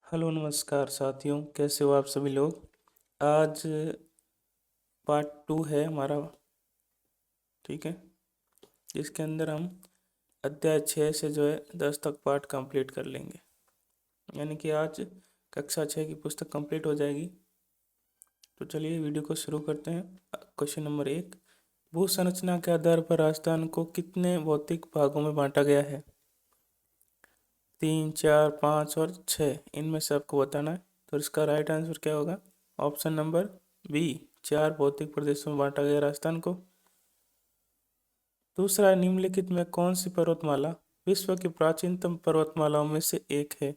Hello नमस्कार साथियों, कैसे हो आप सभी लोग। आज पार्ट 2 है हमारा। ठीक है, इसके अंदर हम अध्याय 6 से जो है 10 तक पार्ट कंप्लीट कर लेंगे। यानी कि आज कक्षा 6 की पुस्तक कंप्लीट हो जाएगी। तो चलिए वीडियो को शुरू करते हैं। क्वेश्चन नंबर 1, भू संरचना के आधार पर राजस्थान को कितने भौतिक भागों में बांटा गया है? 3, 4, 5 और 6 इनमें से आपको बताना है। तो इसका राइट आंसर क्या होगा? ऑप्शन नंबर बी, 4 भौतिक प्रदेशों में बांटा गया राजस्थान को। दूसरा, निम्नलिखित में कौन सी पर्वतमाला विश्व की प्राचीनतम पर्वतमालाओं में से एक है?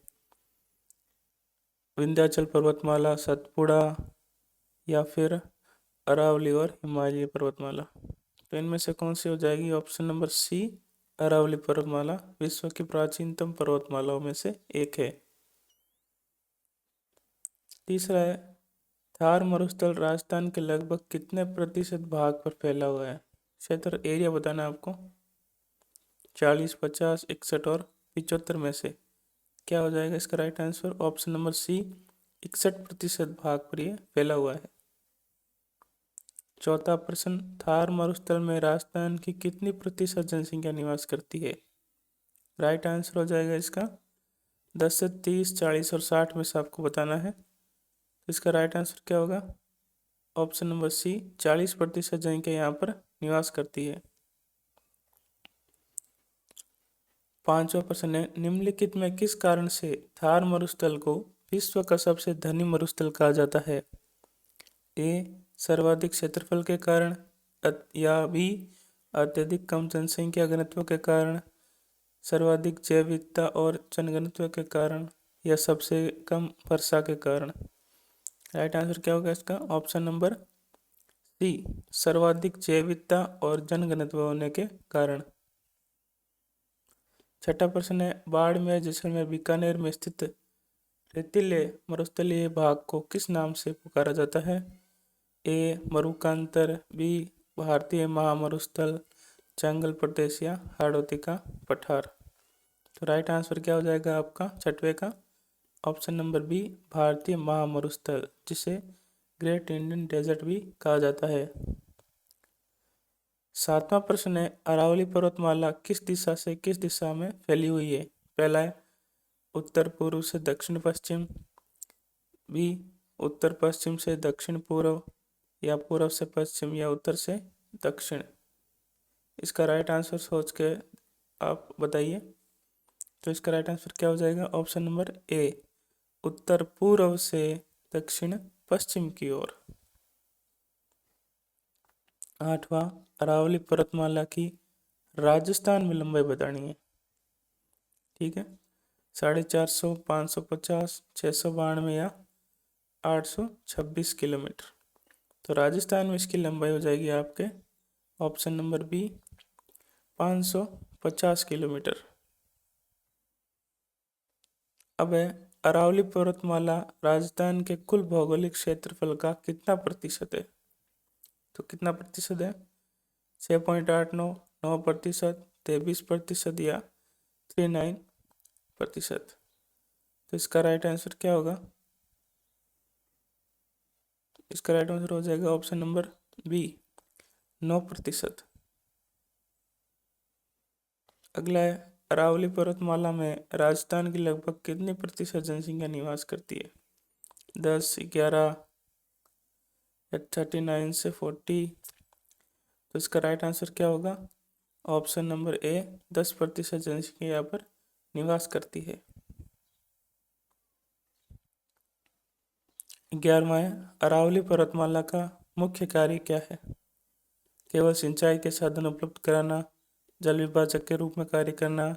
विंध्याचल पर्वतमाला, सतपुड़ा या फिर अरावली और हिमालय पर्वतमाला। तो इनमें से कौन सी हो जाएगी? ऑप्शन नंबर सी, अरावली पर्वतमाला विश्व की प्राचीनतम पर्वतमालाओं में से एक है। तीसरा है, थार मरुस्थल राजस्थान के लगभग कितने प्रतिशत भाग पर फैला हुआ है? क्षेत्र एरिया बताना है आपको। 40, 50, 61 और 75 में से क्या हो जाएगा इसका right answer? Option number C, 61% भाग पर ये फैला हुआ है। चौथा प्रश्न, थार मरुस्थल में राजस्थान की कितनी प्रतिशत जनसंख्या निवास करती है? राइट आंसर हो जाएगा इसका 10 से 30, 40 और 60 में से आपको बताना है। तो इसका राइट आंसर क्या होगा? ऑप्शन नंबर सी, 40% जनसंख्या यहाँ पर निवास करती है। पांचवा प्रश्न है, निम्नलिखित में किस कारण से थार मरुस्थल को विश्व का सबसे धनी मरुस्थल कहा जाता है? ए, सर्वाधिक क्षेत्रफल के कारण, या बी, अत्यधिक कम जनसंख्या घनत्व के कारण, सर्वाधिक जैव विविधता और जनघनत्व के कारण, या सबसे कम वर्षा के कारण। राइट आंसर क्या होगा इसका? ऑप्शन नंबर सी, सर्वाधिक जैव विविधता और जनघनत्व होने के कारण। छठा प्रश्न है, बाड़मेर, जैसलमेर, बीकानेर में स्थित रेतीले मरुस्थलीय भाग को किस नाम से पुकारा जाता है? ए, मरुकांतर, बी, भारतीय महामरुस्थल, जंगल प्रदेश या हाड़ौती का पठार। तो राइट आंसर क्या हो जाएगा आपका छठवें का? ऑप्शन नंबर बी, भारतीय महामरुस्थल, जिसे ग्रेट इंडियन डेजर्ट भी कहा जाता है। सातवां प्रश्न है, अरावली पर्वतमाला किस दिशा से किस दिशा में फैली हुई है? पहला है उत्तर पूर्व से दक्षिण पश्चिम, बी, उत्तर पश्चिम से दक्षिण पूर्व, या पूर्व से पश्चिम, या उत्तर से दक्षिण। इसका राइट आंसर सोच के आप बताइए। तो इसका राइट आंसर क्या हो जाएगा? ऑप्शन नंबर ए, उत्तर पूर्व से दक्षिण पश्चिम की ओर। आठवां, अरावली पर्वतमाला की राजस्थान में लंबाई बतानी है। ठीक है, 450, 550, 692 या 826 किलोमीटर। तो राजस्थान में इसकी लंबाई हो जाएगी आपके ऑप्शन नंबर बी, 550 किलोमीटर। अब है, अरावली पर्वतमाला राजस्थान के कुल भौगोलिक क्षेत्रफल का कितना प्रतिशत है? तो कितना प्रतिशत है? 6.89, 9%, 23% या 39%। तो इसका राइट आंसर क्या होगा? इसका राइट आंसर हो जाएगा ऑप्शन नंबर बी, 9%। अगला है, अरावली पर्वतमाला में राजस्थान की लगभग कितनी प्रतिशत जनसंख्या निवास करती है? 10, 11 या 39 से 40। तो इसका राइट आंसर क्या होगा? ऑप्शन नंबर ए, 10% जनसंख्या यहाँ पर निवास करती है। 11वां है, अरावली पर्वतमाला का मुख्य कार्य क्या है? केवल सिंचाई के साधन उपलब्ध कराना, जल विभाजक के रूप में कार्य करना,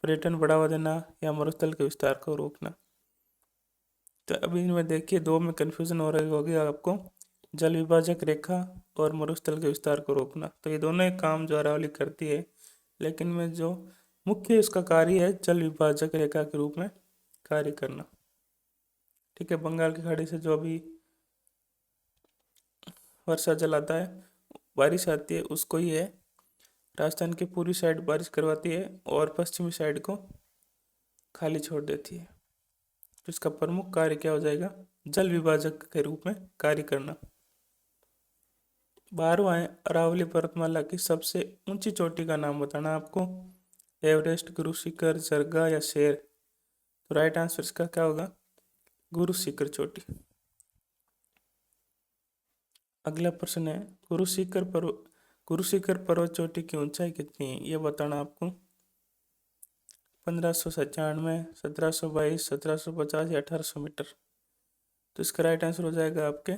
पर्यटन बढ़ावा देना, या मरुस्थल के विस्तार को रोकना। तो अभी इनमें देखिए दो में कन्फ्यूजन हो रही होगी आपको, जल विभाजक रेखा और मरुस्थल के विस्तार को रोकना। तो ये दोनों एक काम जो अरावली करती है, लेकिन में जो मुख्य इसका कार्य है जल विभाजक रेखा के रूप में कार्य करना। ठीक है, बंगाल की खाड़ी से जो भी वर्षा जल आता है, बारिश आती है, उसको ही है राजस्थान की पूरी साइड बारिश करवाती है और पश्चिमी साइड को खाली छोड़ देती है। तो इसका प्रमुख कार्य क्या हो जाएगा? जल विभाजक के रूप में कार्य करना। 12वां है अरावली पर्वतमाला की सबसे ऊंची चोटी का नाम बताना आपको। एवरेस्ट, गुरु शिखर, जरगा या शेर? तो राइट आंसर इसका क्या होगा? गुरु शिखर चोटी। अगला प्रश्न है गुरु शिखर पर्वत चोटी की ऊंचाई कितनी है ये बताना आपको। 1597, 1722, 1750 या 1800 मीटर? तो इसका राइट आंसर हो जाएगा आपके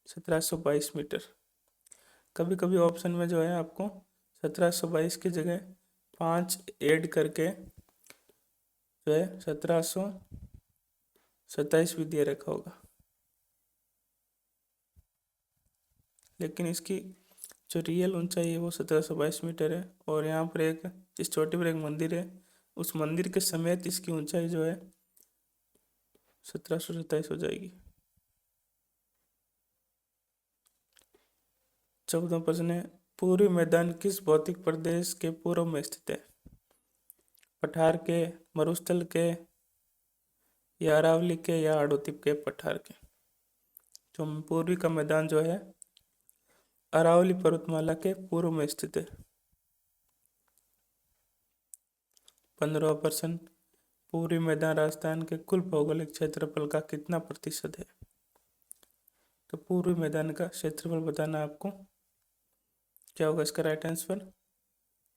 1722 मीटर। कभी कभी ऑप्शन में जो है आपको 1722 की जगह 5 ऐड करके जो है 1727 भी दिया रखा होगा, लेकिन इसकी जो रियल ऊंचाई है वो 1722 मीटर है। और यहाँ पर इस चोटी पर एक मंदिर है, उस मंदिर के समेत इसकी ऊंचाई जो है 1727 हो जाएगी। 14वां प्रश्न है पूर्वी मैदान किस भौतिक प्रदेश के पूर्व में स्थित है? पठार के, मरुस्थल के, या अरावली के, या हाड़ौती के पठार के? जो पूर्वी का मैदान जो है अरावली पर्वतमाला के पूर्व में स्थित है। 15वां प्रश्न पूर्वी मैदान राजस्थान के कुल भौगोलिक क्षेत्रफल का कितना प्रतिशत है? तो पूर्वी मैदान का क्षेत्रफल बताना आपको। क्या होगा इसका राइट आंसर?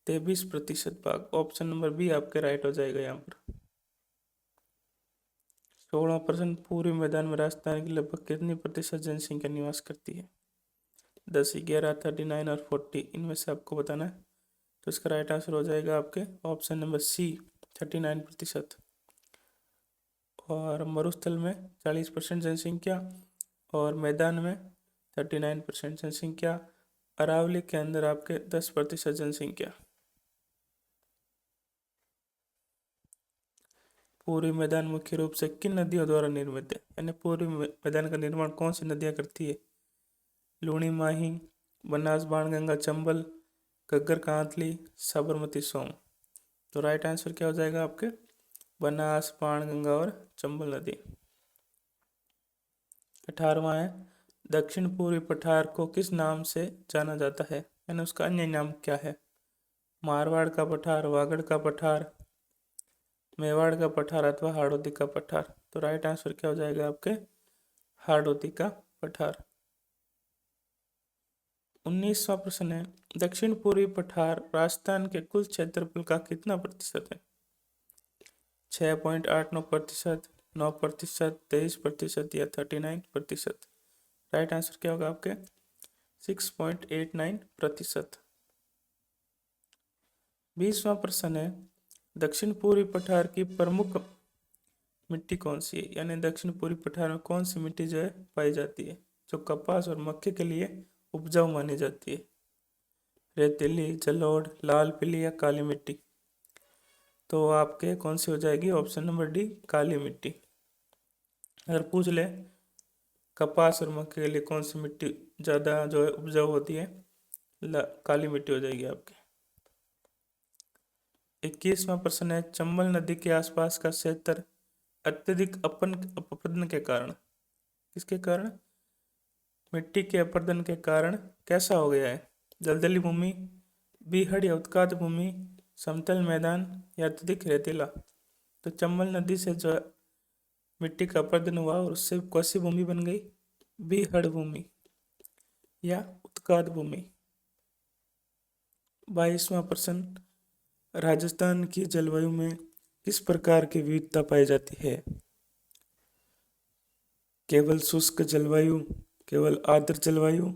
23% भाग। ऑप्शन नंबर बी आपके राइट हो जाएगा यहाँ पर। 16वां प्रश्न पूर्वी मैदान में राजस्थान की लगभग कितनी प्रतिशत जनसंख्या निवास करती है? 10, 11, 39 और 40 इनमें से आपको बताना है। तो इसका राइट आंसर हो जाएगा आपके ऑप्शन नंबर सी 39%। और मरुस्थल में 40% जनसंख्या और मैदान में 39% जनसंख्या, अरावली के अंदर आपके 10% जनसंख्या। पूर्वी मैदान मुख्य रूप से किन नदियों द्वारा निर्मित है? यानी पूर्वी मैदान का निर्माण कौन सी नदियाँ करती है? लूणी, माही, बनास, बाणगंगा, चंबल, घग्गर, कांतली, साबरमती, सोम? तो राइट आंसर क्या हो जाएगा आपके? बनास, बाणगंगा और चंबल नदी। 18वां है दक्षिण पूर्वी पठार को किस नाम से जाना जाता है? यानी उसका अन्य नाम क्या है? मारवाड़ का पठार, वागड़ का पठार, मेवाड़ का पठार अथवा हाड़ौती का पठार? तो राइट आंसर क्या हो जाएगा आपके? हाड़ौती का पठार। 19वां प्रश्न है दक्षिण पूर्वी पठार राजस्थान के कुल क्षेत्रफल का कितना प्रतिशत है? 6.89%, 9%, 23% या 39%? राइट आंसर क्या होगा आपके? 6.89%। 20वां प्रश्न है दक्षिण पूर्वी पठार की प्रमुख मिट्टी कौन सी है? यानी दक्षिण पूर्वी पठार में कौन सी मिट्टी जो है पाई जाती है जो कपास और मक्के के लिए उपजाऊ मानी जाती है? रेतीली, जलोढ़, लाल पीली या काली मिट्टी? तो आपके कौन सी हो जाएगी? ऑप्शन नंबर डी काली मिट्टी। अगर पूछ ले कपास और मक्के के लिए कौन सी मिट्टी ज़्यादा जो है उपजाऊ होती है, काली मिट्टी हो जाएगी आपकी। 21वां प्रश्न है चंबल नदी के आसपास का क्षेत्र अत्यधिक अपरदन के कारण, किसके कारण? मिट्टी के अपरदन के कारण कैसा हो गया है? दलदली भूमि, बीहड़ या उत्काद भूमि, समतल मैदान या अत्यधिक रेतीला? तो चंबल नदी से जो मिट्टी का अपरदन हुआ और उससे कौन सी भूमि बन गई? बीहड़ भूमि या उत्काद भूमि। 22वां प्रश्न राजस्थान की जलवायु में किस प्रकार की विविधता पाई जाती है? केवल शुष्क जलवायु, केवल आर्द्र जलवायु,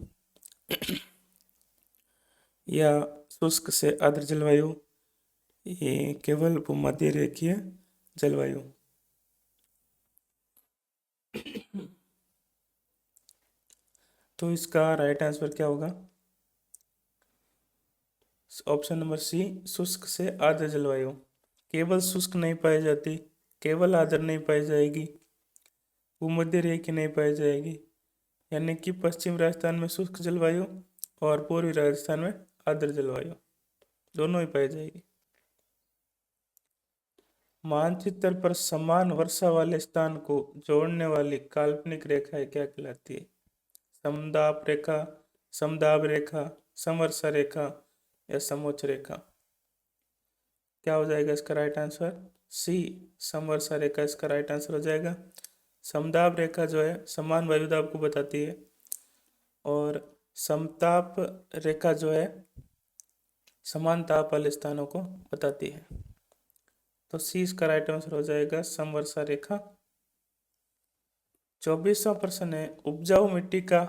या शुष्क से आर्द्र जलवायु, ये केवल भूमध्य रेखीय जलवायु? तो इसका राइट आंसर क्या होगा? ऑप्शन नंबर सी शुष्क से आर्द्र जलवायु। केवल शुष्क नहीं पाई जाती, केवल आर्द्र नहीं पाई जाएगी, भूमध्य रेखीय नहीं पाई जाएगी। यानी कि पश्चिम राजस्थान में शुष्क जलवायु और पूर्वी राजस्थान में आर्द्र जलवायु दोनों ही पाई जाएगी। मानचित्र पर समान वर्षा वाले स्थान को जोड़ने वाली काल्पनिक रेखा क्या कहलाती है? समदाब रेखा, समदाब रेखा, समवर्षा रेखा या समोच्च रेखा? क्या हो जाएगा इसका राइट आंसर? सी, समवर्षा रेखा इसका राइट आंसर हो जाएगा। समदाब रेखा जो है समान वायुदाब को बताती है और समताप रेखा जो है समान ताप वाले स्थानों को बताती है। तो सी इसका राइट आंसर हो जाएगा, समवर्षा रेखा। 24वां प्रश्न है, उपजाऊ मिट्टी का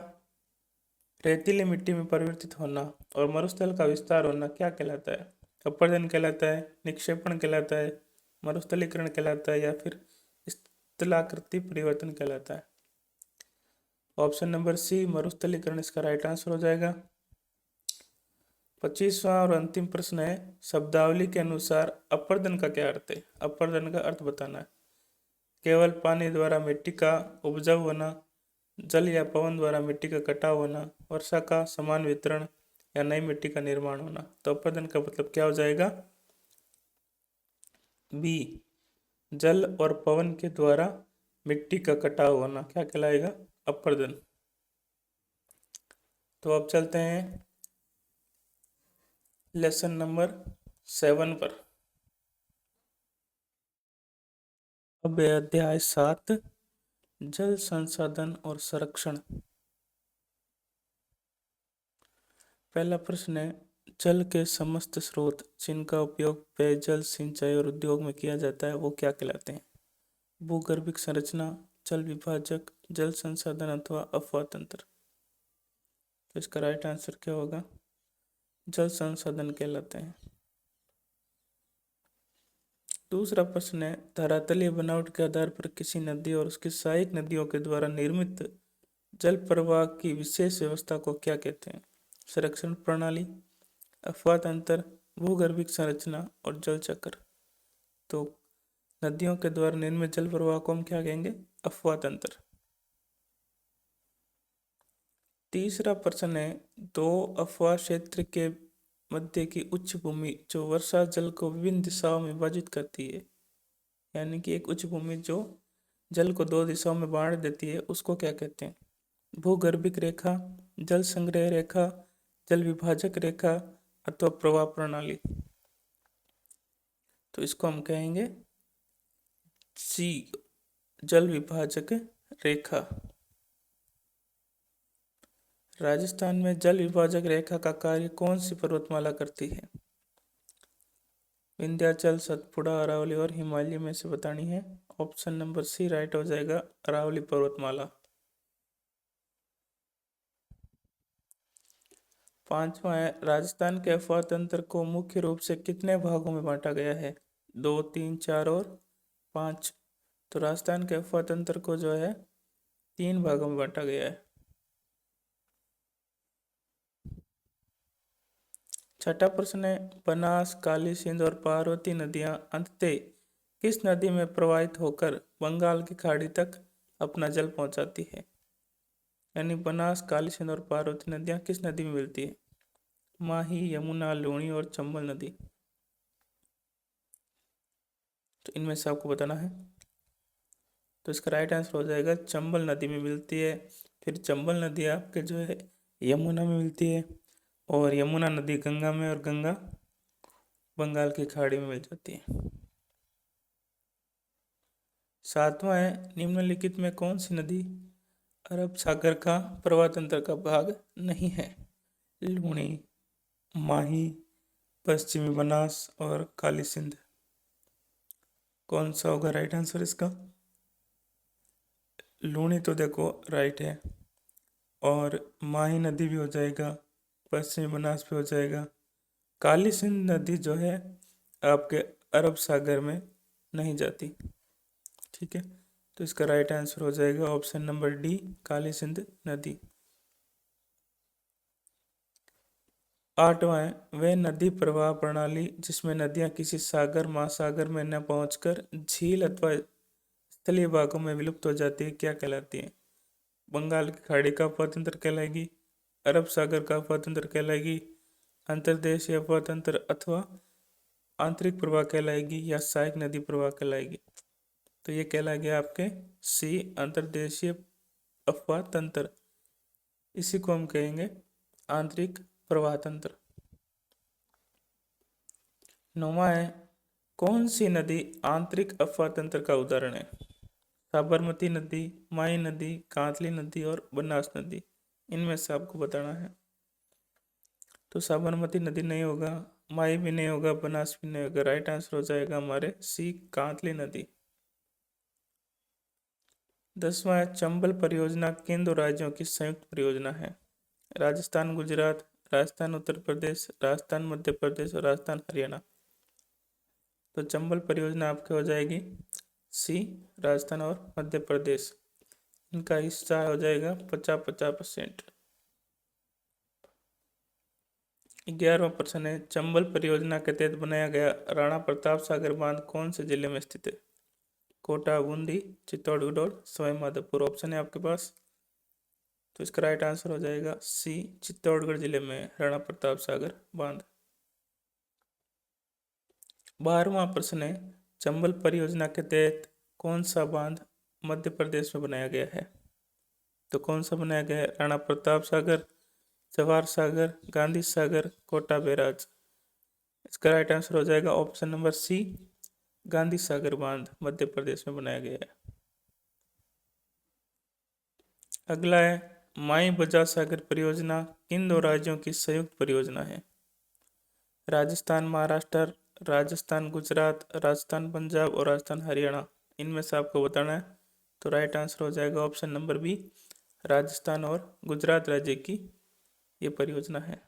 रेतीली मिट्टी में परिवर्तित होना और मरुस्थल का विस्तार होना क्या कहलाता है? अपरदन कहलाता है, निक्षेपण कहलाता है, मरुस्थलीकरण कहलाता है या फिर स्थलाकृति परिवर्तन कहलाता है? ऑप्शन नंबर सी, मरुस्थलीकरण इसका राइट आंसर हो जाएगा। 25वां और अंतिम प्रश्न है, शब्दावली के अनुसार अपरदन का क्या अर्थ है? अपरदन का अर्थ बताना है। केवल पानी द्वारा मिट्टी का उपजाऊ होना, जल या पवन द्वारा मिट्टी का कटाव होना, वर्षा का समान वितरण या नई मिट्टी का निर्माण होना। तो अपरदन का मतलब क्या हो जाएगा? बी, जल और पवन के द्वारा मिट्टी का कटाव होना क्या कहलाएगा? अपरदन। तो अब चलते हैं लेसन नंबर 7 पर। अब अध्याय 7, जल संसाधन और संरक्षण। पहला प्रश्न है, जल के समस्त स्रोत जिनका उपयोग पेयजल, सिंचाई और उद्योग में किया जाता है वो क्या कहलाते हैं? भूगर्भिक संरचना, जल विभाजक, जल संसाधन अथवा अफवाह तंत्र। तो इसका राइट आंसर क्या होगा? जल संसाधन कहलाते हैं। दूसरा प्रश्न है, धरातलीय बनावट के आधार पर किसी नदी और उसकी सहायक नदियों के द्वारा निर्मित जल प्रवाह की विशेष व्यवस्था को क्या कहते हैं? संरक्षण प्रणाली, अफवाह तंत्र, भूगर्भिक संरचना और जल चक्र। तो नदियों के द्वारा निर्मित जल प्रवाह को हम क्या कहेंगे? अफवाह तंत्र। तीसरा प्रश्न है, दो अफवाह क्षेत्र के मध्य की उच्च भूमि जो वर्षा जल को विभिन्न दिशाओं में विभाजित करती है, यानी कि एक उच्च भूमि जो जल को दो दिशाओं में बांट देती है, उसको क्या कहते हैं? भूगर्भिक रेखा, जल संग्रह रेखा, जल विभाजक रेखा अथवा प्रवाह प्रणाली। तो इसको हम कहेंगे सी, जल विभाजक रेखा। राजस्थान में जल विभाजक रेखा का कार्य कौन सी पर्वतमाला करती है? विंध्याचल, सतपुड़ा, अरावली और हिमालय में से बतानी है। ऑप्शन नंबर सी राइट हो जाएगा, अरावली पर्वतमाला। पांचवा है, राजस्थान के अफवाह तंत्र को मुख्य रूप से कितने भागों में बांटा गया है? 2, 3, 4 और 5। तो राजस्थान के अफवाह तंत्र को जो है 3 भागों में बांटा गया है। छठा प्रश्न है, बनास, काली सिंध और पार्वती नदियां अंततः किस नदी में प्रवाहित होकर बंगाल की खाड़ी तक अपना जल पहुंचाती है? यानी बनास, काली सिंध और पार्वती नदियां किस नदी में मिलती है? माही, यमुना, लूणी और चंबल नदी। तो इनमें से आपको बताना है। तो इसका राइट आंसर हो जाएगा, चंबल नदी में मिलती है। फिर चंबल नदी आपके जो है यमुना में मिलती है और यमुना नदी गंगा में और गंगा बंगाल की खाड़ी में मिल जाती है। सातवां है, निम्नलिखित में कौन सी नदी अरब सागर का प्रवाह तंत्र का भाग नहीं है? लूणी, माही, पश्चिमी बनास और काली सिंध। कौन सा होगा राइट आंसर इसका? लूणी तो देखो राइट है और माही नदी भी हो जाएगा, पश्चिमी बनास भी हो जाएगा। काली सिंध नदी जो है आपके अरब सागर में नहीं जाती। ठीक है, तो इसका राइट आंसर हो जाएगा option number D, Kali Sindh नदी। आठवां है, वह नदी प्रवाह प्रणाली जिसमें नदियां किसी सागर, महासागर में न पहुंचकर झील अथवा स्थलीय भागों में विलुप्त हो जाती है क्या कहलाती है? बंगाल की खाड़ी का अफवाह तंत्र कहलाएगी, अरब सागर का अफवाह तंत्र कहलाएगी, अंतर्देशीय अफवाह तंत्र अथवा आंतरिक प्रवाह कहलाएगी या सहायक नदी प्रवाह कहलाएगी? तो ये कहला गया आपके सी, अंतर्देशीय अफवाह तंत्र। इसी को हम कहेंगे आंतरिक प्रवाह तंत्र। 9वां है, कौन सी नदी आंतरिक अफवाह तंत्र का उदाहरण है? साबरमती नदी, माई नदी, कांतली नदी और बनास नदी। इनमें से आपको बताना है। तो साबरमती नदी नहीं होगा, माई भी नहीं होगा, बनास भी नहीं होगा। राइट आंसर हो जाएगा हमारे सी, कांतली नदी। 10वां है, चंबल परियोजना किन दो राज्यों की संयुक्त परियोजना है? राजस्थान गुजरात, राजस्थान उत्तर प्रदेश, राजस्थान मध्य प्रदेश और राजस्थान हरियाणा। तो चंबल परियोजना आपकी हो जाएगी सी, राजस्थान और मध्य प्रदेश। इनका हिस्सा हो जाएगा 50-50%। 11वां प्रश्न है, चंबल परियोजना के तहत बनाया गया राणा प्रताप सागर बांध कौन से जिले में स्थित है? कोटा, बूंदी, चित्तौड़गढ़ और सवाई माधोपुर। ऑप्शन है आपके पास। तो इसका राइट आंसर हो जाएगा सी, चित्तौड़गढ़ जिले में राणा प्रताप सागर बांध। 12वां प्रश्न है, चंबल परियोजना के तहत कौन सा बांध मध्य प्रदेश में बनाया गया है? तो कौन सा बनाया गया है? राणा प्रताप सागर, जवाहर सागर, गांधी सागर, कोटा बैराज। इसका राइट आंसर हो जाएगा ऑप्शन नंबर सी, गांधी सागर बांध मध्य प्रदेश में बनाया गया है। अगला है, माई बजाज सागर परियोजना किन दो राज्यों की संयुक्त परियोजना है? राजस्थान महाराष्ट्र, राजस्थान गुजरात, राजस्थान पंजाब और राजस्थान हरियाणा। इनमें से आपको बताना है। तो राइट आंसर हो जाएगा ऑप्शन नंबर बी, राजस्थान और गुजरात राज्य की ये परियोजना है।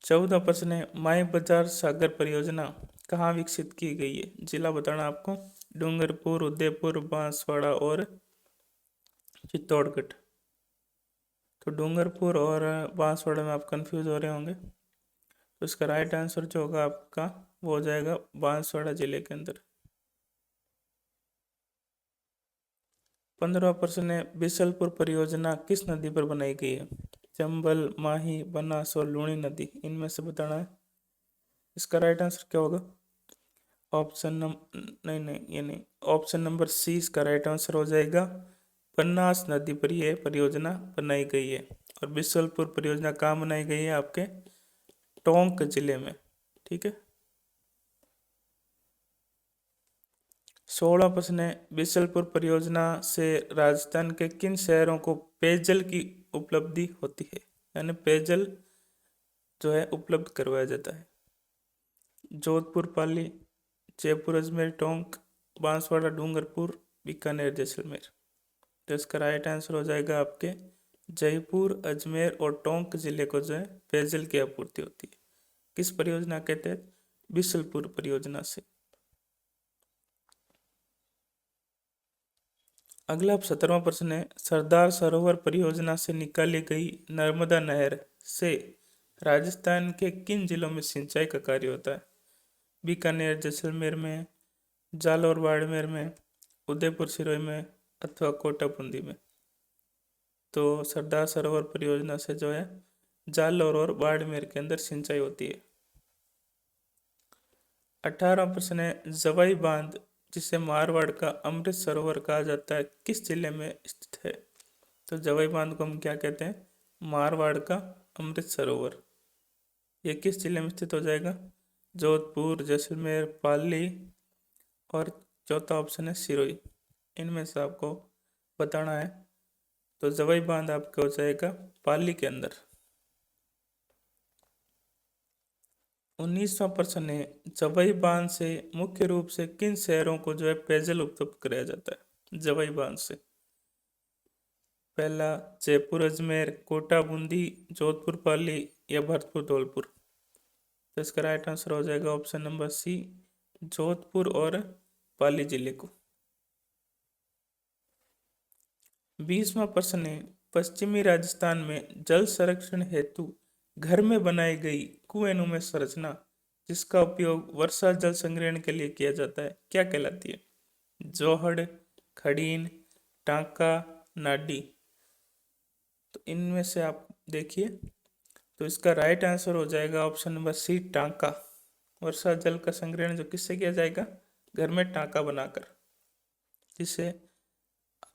14वां प्रश्न है, माई बजाज सागर परियोजना कहाँ विकसित की गई है? जिला बताना आपको। डूंगरपुर, उदयपुर, बांसवाड़ा और चित्तौड़गढ़। तो डूंगरपुर और बांसवाड़ा में आप कंफ्यूज हो रहे होंगे। तो इसका राइट आंसर जो होगा आपका वो हो जाएगा बांसवाड़ा जिले के अंदर। 15वां प्रश्न है, बिशलपुर परियोजना किस नदी पर बनाई गई है? चंबल, माही, बनास और लूणी नदी। इनमें से बताना है। इसका राइट आंसर क्या होगा? नहीं नहीं, ये नहीं, ऑप्शन नंबर सी इसका राइट आंसर हो जाएगा। बनास नदी पर यह परियोजना बनाई गई है। और बिशलपुर परियोजना कहाँ बनाई गई है? आपके टोंक जिले में। ठीक है। 16वां प्रश्न है, बिशलपुर परियोजना से राजस्थान के किन शहरों को पेयजल की उपलब्धि होती है? यानी पेयजल जो है उपलब्ध करवाया जाता है। जोधपुर, पाली, जयपुर, अजमेर, टोंक, बांसवाड़ा, डूंगरपुर, बीकानेर, जैसलमेर। तो इसका राइट आंसर हो जाएगा आपके जयपुर, अजमेर और टोंक जिले को जो है पेयजल की आपूर्ति होती है। किस परियोजना के तहत? बिशलपुर परियोजना से। अगला 17वां प्रश्न है, सरदार सरोवर परियोजना से निकाली गई नर्मदा नहर से राजस्थान के किन जिलों में सिंचाई का कार्य होता है? बीकानेर, जैसलमेर में, जालौर बाड़मेर में, उदयपुर सिरोही में अथवा कोटा बूंदी में। तो सरदार सरोवर परियोजना से जो है जालौर और बाड़मेर के अंदर सिंचाई होती है। 18वां प्रश्न है, जवाई बांध जिसे मारवाड़ का अमृत सरोवर कहा जाता है किस जिले में स्थित है? तो जवाई बांध को हम क्या कहते हैं? मारवाड़ का अमृत सरोवर। ये किस जिले में स्थित हो जाएगा? जोधपुर, जैसलमेर, पाली और चौथा ऑप्शन है सिरोही। इनमें से आपको बताना है। तो जवाई बांध आपका हो जाएगा पाली के अंदर। 19वां प्रश्न है, जवाई बांध से मुख्य रूप से किन शहरों को जो है पेयजल उपलब्ध कराया जाता है? जवाई बांध से पहला जयपुर, अजमेर, कोटा, बूंदी, जोधपुर, पाली या भरतपुर, धौलपुर। तो इसका राइट आंसर हो जाएगा ऑप्शन नंबर सी, जोधपुर और पाली जिले को। 20वां प्रश्न है, पश्चिमी राजस्थान में जल संरक्षण हेतु घर में बनाई गई कुएनुमा संरचना जिसका उपयोग वर्षा जल संग्रहण के लिए किया जाता है क्या कहलाती है? जोहड़, खड़ीन, टांका, नाडी। तो इनमें से आप देखिए, तो इसका राइट आंसर हो जाएगा ऑप्शन नंबर सी, टांका। वर्षा जल का संग्रहण जो किससे किया जाएगा? घर में टांका बनाकर, जिसे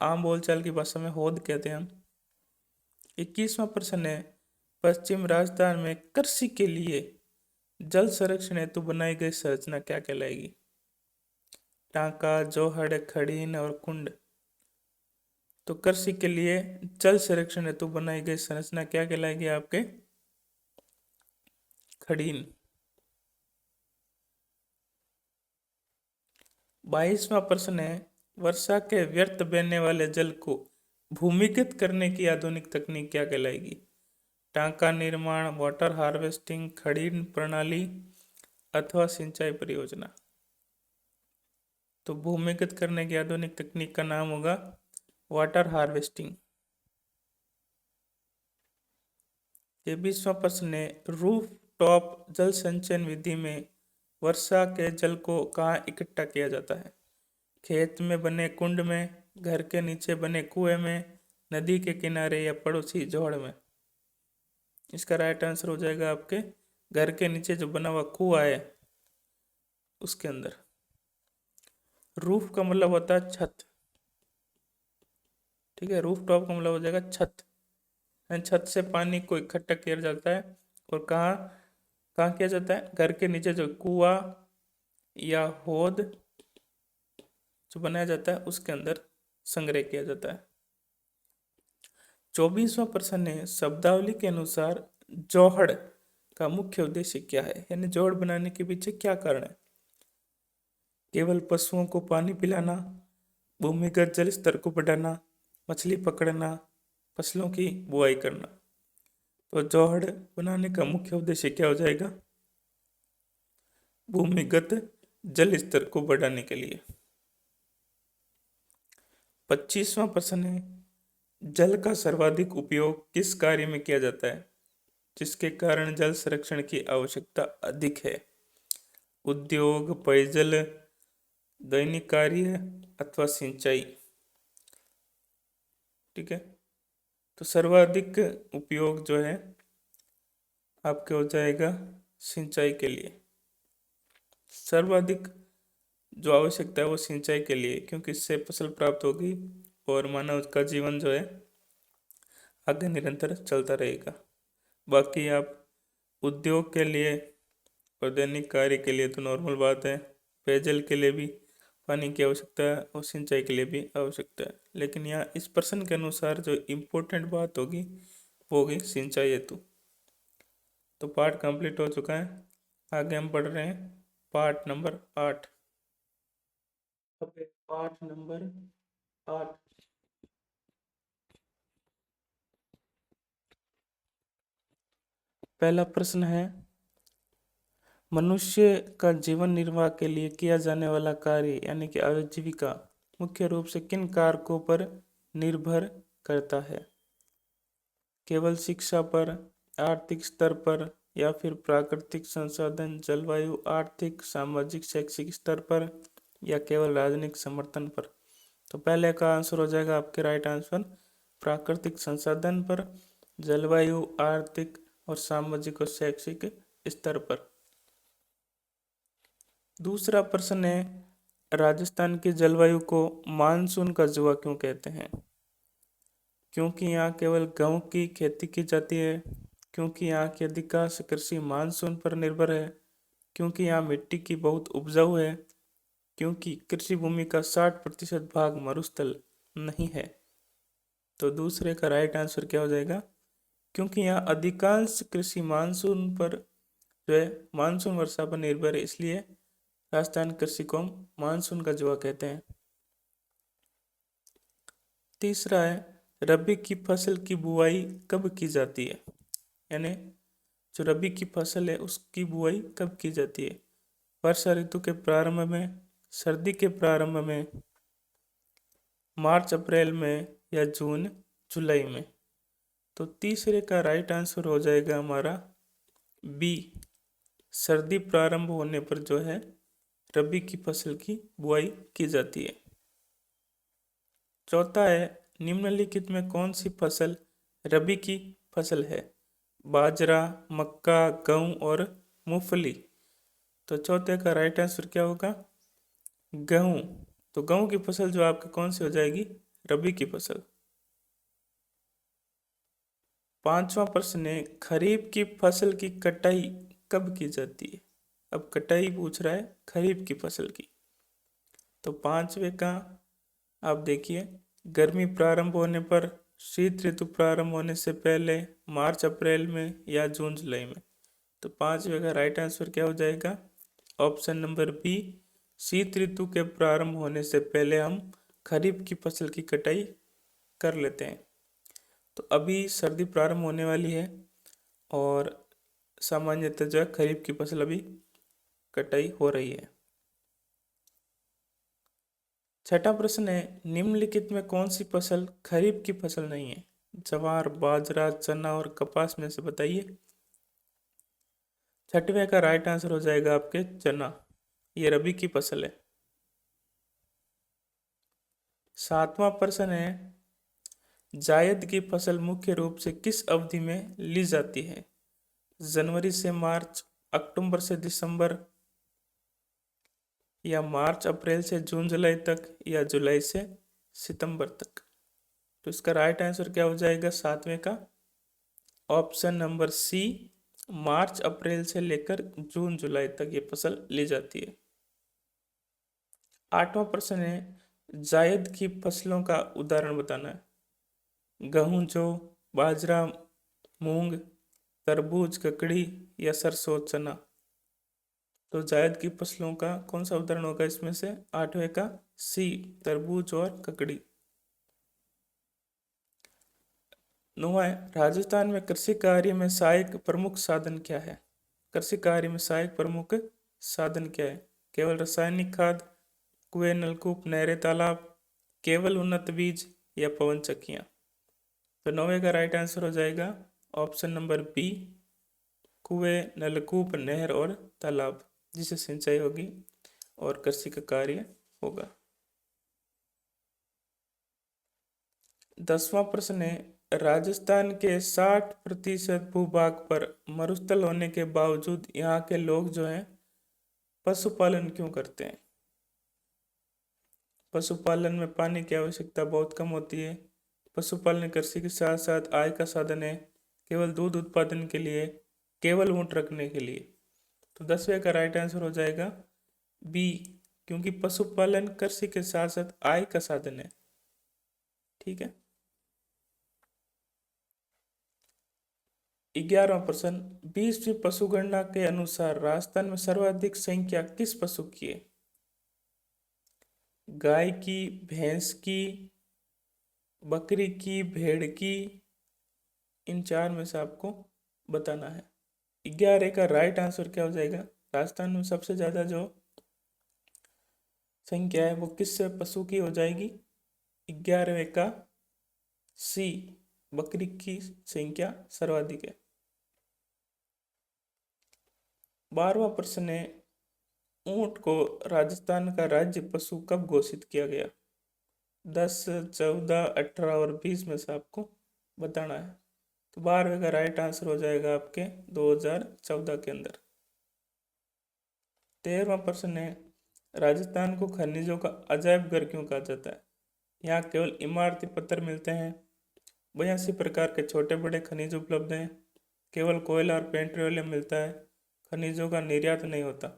आम बोलचाल की भाषा में हौद कहते हैं हम। 21वां प्रश्न है, पश्चिम राजस्थान में कृषि के लिए जल संरक्षण हेतु बनाई गई संरचना क्या कहलाएगी? टांका, जोहड़, खड़ीन और कुंड। तो कृषि के लिए जल संरक्षण हेतु बनाई गई संरचना क्या कहलाएगी आपके? खड़ीन। 22वां प्रश्न है, वर्षा के व्यर्थ बहने वाले जल को भूमिगत करने की आधुनिक तकनीक क्या कहलाएगी? टांका निर्माण, वाटर हार्वेस्टिंग, खड़ीन प्रणाली अथवा सिंचाई परियोजना। तो भूमिगत करने की आधुनिक तकनीक का नाम होगा वाटर हार्वेस्टिंग। 23वां प्रश्न है, रूफ टॉप जल संचयन विधि में वर्षा के जल को कहाँ इकट्ठा किया जाता है? खेत में बने कुंड में, घर के नीचे बने कुएं में, नदी के किनारे या पड़ोसी जोड़ में। इसका राइट आंसर हो जाएगा आपके घर के नीचे जो बना हुआ कुआ है उसके अंदर। रूफ का मतलब होता है छत, ठीक है। रूफ टॉप का मतलब हो जाएगा छत, छत से पानी को इकट्ठा किया जाता है। और कहाँ कहाँ किया जाता है? घर के नीचे जो कुआ या हौद जो बनाया जाता है उसके अंदर संग्रह किया जाता है। 24वां प्रश्न है, शब्दावली के अनुसार जोहड़ का मुख्य उद्देश्य क्या है? यानी जोहड़ बनाने के पीछे क्या कारण है? केवल पशुओं को पानी पिलाना, भूमिगत जल स्तर को बढ़ाना, मछली पकड़ना, फसलों की बुआई करना। तो जोहड़ बनाने का मुख्य उद्देश्य क्या हो जाएगा? भूमिगत जल स्तर को बढ़ाने के लिए। 25वां प्रश्न है, जल का सर्वाधिक उपयोग किस कार्य में किया जाता है जिसके कारण जल संरक्षण की आवश्यकता अधिक है? उद्योग, पेयजल, दैनिक कार्य अथवा सिंचाई। ठीक है, तो सर्वाधिक उपयोग जो है आपके हो जाएगा सिंचाई के लिए। सर्वाधिक जो आवश्यकता है वो सिंचाई के लिए, क्योंकि इससे फसल प्राप्त होगी और मानव का जीवन जो है आगे निरंतर चलता रहेगा। बाकी आप उद्योग के लिए और दैनिक कार्य के लिए तो नॉर्मल बात है, पेयजल के लिए भी पानी की आवश्यकता है और सिंचाई के लिए भी आवश्यकता है। लेकिन यहाँ इस प्रश्न के अनुसार जो इम्पोर्टेंट बात होगी वो होगी सिंचाई हेतु। तो पार्ट कंप्लीट हो चुका है, आगे हम पढ़ रहे हैं पार्ट नंबर 8। Part number 8। पहला प्रश्न है, मनुष्य का जीवन निर्वाह के लिए किया जाने वाला कार्य यानी कि आजीविका मुख्य रूप से किन कारकों पर निर्भर करता है? केवल शिक्षा पर, आर्थिक स्तर पर, या फिर प्राकृतिक संसाधन, जलवायु, आर्थिक, सामाजिक, शैक्षिक स्तर पर, या केवल राजनीतिक समर्थन पर? तो पहले का आंसर हो जाएगा आपके राइट आंसर प्राकृतिक संसाधन पर, जलवायु, आर्थिक और सामाजिक और शैक्षिक स्तर पर। दूसरा प्रश्न है, राजस्थान की जलवायु को मानसून का जुआ क्यों कहते हैं? क्योंकि यहाँ केवल गेहूं की खेती की जाती है, क्योंकि यहाँ की अधिकांश कृषि मानसून पर निर्भर है, क्योंकि यहाँ मिट्टी की बहुत उपजाऊ है, क्योंकि कृषि भूमि का 60% भाग मरुस्थल नहीं है। तो दूसरे का राइट आंसर क्या हो जाएगा? क्योंकि यहाँ अधिकांश कृषि मानसून पर जो है मानसून वर्षा पर निर्भर है, इसलिए राजस्थान कृषि को हम मानसून का जुआ कहते हैं। तीसरा है, रबी की फसल की बुआई कब की जाती है? यानी जो रबी की फसल है उसकी बुआई कब की जाती है? वर्षा ऋतु के प्रारंभ में, सर्दी के प्रारंभ में, मार्च अप्रैल में, या जून जुलाई में? तो तीसरे का राइट आंसर हो जाएगा हमारा बी, सर्दी प्रारंभ होने पर जो है रबी की फसल की बुआई की जाती है। चौथा है, निम्नलिखित में कौन सी फसल रबी की फसल है? बाजरा, मक्का, गेहूं और मूंगफली। तो चौथे का राइट आंसर क्या होगा? गेहूं। तो गेहूं की फसल जो आपकी कौन सी हो जाएगी? रबी की फसल। पांचवा प्रश्न है, खरीफ की फसल की कटाई कब की जाती है? अब कटाई पूछ रहा है खरीफ की फसल की। तो पांचवे का आप देखिए, गर्मी प्रारंभ होने पर, शीत ऋतु प्रारंभ होने से पहले, मार्च अप्रैल में या जून जुलाई में। तो पांचवे का राइट आंसर क्या हो जाएगा? ऑप्शन नंबर बी, शीत ऋतु के प्रारंभ होने से पहले हम खरीफ की फसल की कटाई कर लेते हैं। तो अभी सर्दी प्रारंभ होने वाली है और सामान्यतः जो है खरीफ की फसल अभी कटाई हो रही है। छठा प्रश्न है, निम्नलिखित में कौन सी फसल खरीफ की फसल नहीं है? ज्वार, बाजरा, चना और कपास में से बताइए। छठवें का राइट आंसर हो जाएगा आपके चना, ये रबी की फसल है। सातवां प्रश्न है, जायद की फसल मुख्य रूप से किस अवधि में ली जाती है? जनवरी से मार्च, अक्टूबर से दिसंबर, या मार्च अप्रैल से जून जुलाई तक, या जुलाई से सितंबर तक। तो इसका राइट आंसर क्या हो जाएगा सातवें का? ऑप्शन नंबर सी, मार्च अप्रैल से लेकर जून जुलाई तक ये फसल ली जाती है। आठवां प्रश्न है, जायद की फसलों का उदाहरण बताना है। गेहूं, जौ, बाजरा, मूंग, तरबूज, ककड़ी या सरसों, चना। तो जायद की फसलों का कौन सा उदाहरण होगा इसमें से? आठवें का सी, तरबूज और ककड़ी। नौवां है, राजस्थान में कृषि कार्य में सहायक प्रमुख साधन क्या है? कृषि कार्य में सहायक प्रमुख साधन क्या है? केवल रासायनिक खाद, कुएं, नलकूप, नहरें, तालाब, केवल उन्नत बीज, या पवन चक्कियां। तो नौवे का राइट आंसर हो जाएगा ऑप्शन नंबर बी, कुएं, नलकूप, नहर और तालाब, जिससे सिंचाई होगी और कृषि का कार्य होगा। 10वां प्रश्न है, राजस्थान के 60% भूभाग पर मरुस्थल होने के बावजूद यहाँ के लोग जो हैं पशुपालन क्यों करते हैं? पशुपालन में पानी की आवश्यकता बहुत कम होती है। पशुपालन कृषि के साथ साथ आय का साधन है, केवल दूध उत्पादन के लिए, केवल ऊँट रखने के लिए। तो 10वें का राइट आंसर हो जाएगा बी, क्योंकि पशुपालन कृषि के साथ साथ आय का साधन है। ठीक है। 11वां प्रश्न, 20वीं पशुगणना के अनुसार राजस्थान में सर्वाधिक संख्या किस पशु की है? गाय की, भैंस की, बकरी की, भेड़ की, इन चार में से आपको बताना है। 11 का राइट आंसर क्या हो जाएगा? राजस्थान में सबसे ज्यादा जो संख्या है वो किस पशु की हो जाएगी? 11वें का सी, बकरी की संख्या सर्वाधिक है। 12वां प्रश्न है, ऊंट को राजस्थान का राज्य पशु कब घोषित किया गया? 10, 14, 18 और 20 में से आपको बताना है। तो 12वें का राइट आंसर हो जाएगा आपके 2014 के अंदर। 13वां प्रश्न है, राजस्थान को खनिजों का अजायब घर क्यों कहा जाता है? यहाँ केवल इमारती पत्थर मिलते हैं, 82 प्रकार के छोटे बड़े खनिज उपलब्ध हैं, केवल कोयला और पेट्रोलियम मिलता है, खनिजों का निर्यात नहीं होता।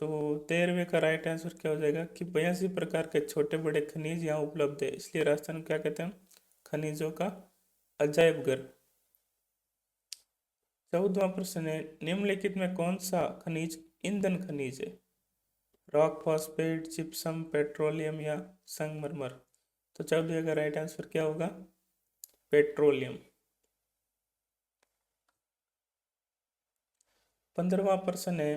तो 13वें का राइट आंसर क्या हो जाएगा कि 82 प्रकार के छोटे बड़े खनिज यहाँ उपलब्ध है, इसलिए राजस्थान को क्या कहते हैं? खनिजों का अजायब घर। 14वां प्रश्न है, निम्नलिखित में कौन सा खनिज ईंधन खनिज है? रॉक, फॉस्फेट, जिप्सम, पेट्रोलियम या संगमरमर। तो 14वें का राइट आंसर क्या होगा? पेट्रोलियम। 15वां प्रश्न है,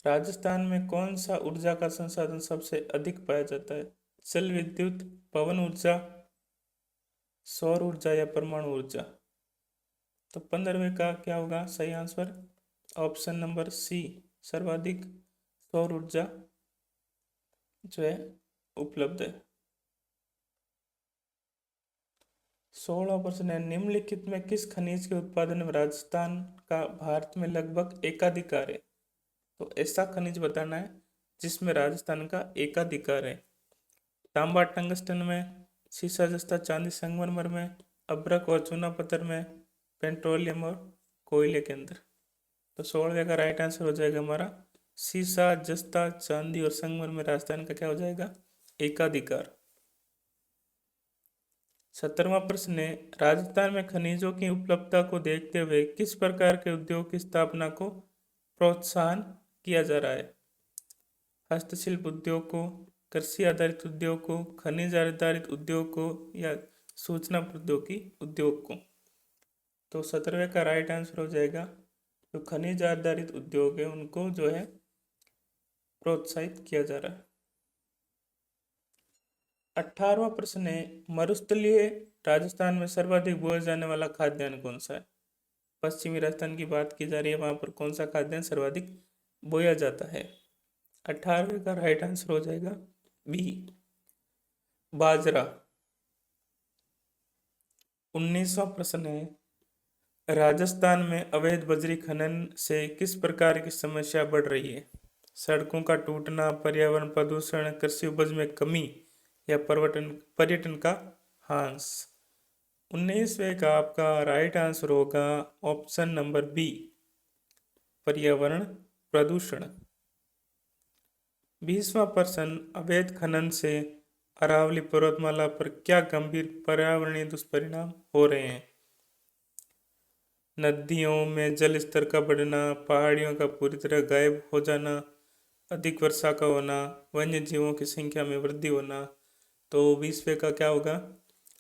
राजस्थान में कौन सा ऊर्जा का संसाधन सबसे अधिक पाया जाता है? जल विद्युत, पवन ऊर्जा, सौर ऊर्जा या परमाणु ऊर्जा। तो 15वें का क्या होगा सही आंसर? ऑप्शन नंबर सी, सर्वाधिक सौर ऊर्जा जो है उपलब्ध है। 16वां प्रश्न है, निम्नलिखित में किस खनिज के उत्पादन में राजस्थान का भारत में लगभग एकाधिकार है? तो ऐसा खनिज बताना है जिसमें राजस्थान का एकाधिकार है। तांबा टंगस्टन में, सीसा जस्ता चांदी संगमरमर में, अभ्रक और चूना पत्थर में, पेट्रोलियम और कोयले के अंदर। तो 16वें का राइट आंसर हो जाएगा हमारा सीसा जस्ता चांदी और संगमरमर में राजस्थान का क्या हो जाएगा? एकाधिकार। 17वां प्रश्न है, राजस्थान में खनिजों की उपलब्धता को देखते हुए किस प्रकार के उद्योग की स्थापना को प्रोत्साहन किया जा रहा है? हस्तशिल्प उद्योग को, कृषि आधारित उद्योग को, खनिज आधारित उद्योग को या सूचना प्रौद्योगिकी उद्योग को। तो 17वें का राइट आंसर हो जाएगा जो खनिज आधारित उद्योग है उनको जो है प्रोत्साहित किया जा रहा है। 18वां प्रश्न है, मरुस्थलीय राजस्थान में सर्वाधिक बोया जाने वाला खाद्यान्न कौन सा है? पश्चिमी राजस्थान की बात की जा रही है, वहां पर कौन सा खाद्यान्न सर्वाधिक बोया जाता है? 18वें का राइट आंसर हो जाएगा बी, बाजरा। 19वां प्रश्न है, राजस्थान में अवैध बजरी खनन से किस प्रकार की समस्या बढ़ रही है? सड़कों का टूटना, पर्यावरण प्रदूषण, कृषि उपज में कमी या पर्यटन पर्यटन का ह्रास। 19वें का आपका राइट आंसर होगा ऑप्शन नंबर बी, पर्यावरण प्रदूषण। 20वां प्रश्न, अवैध खनन से अरावली पर्वतमाला पर क्या गंभीर पर्यावरणीय दुष्परिणाम हो रहे हैं? नदियों में जल स्तर का बढ़ना, पहाड़ियों का पूरी तरह गायब हो जाना, अधिक वर्षा का होना, वन्य जीवों की संख्या में वृद्धि होना। तो 20वें का क्या होगा?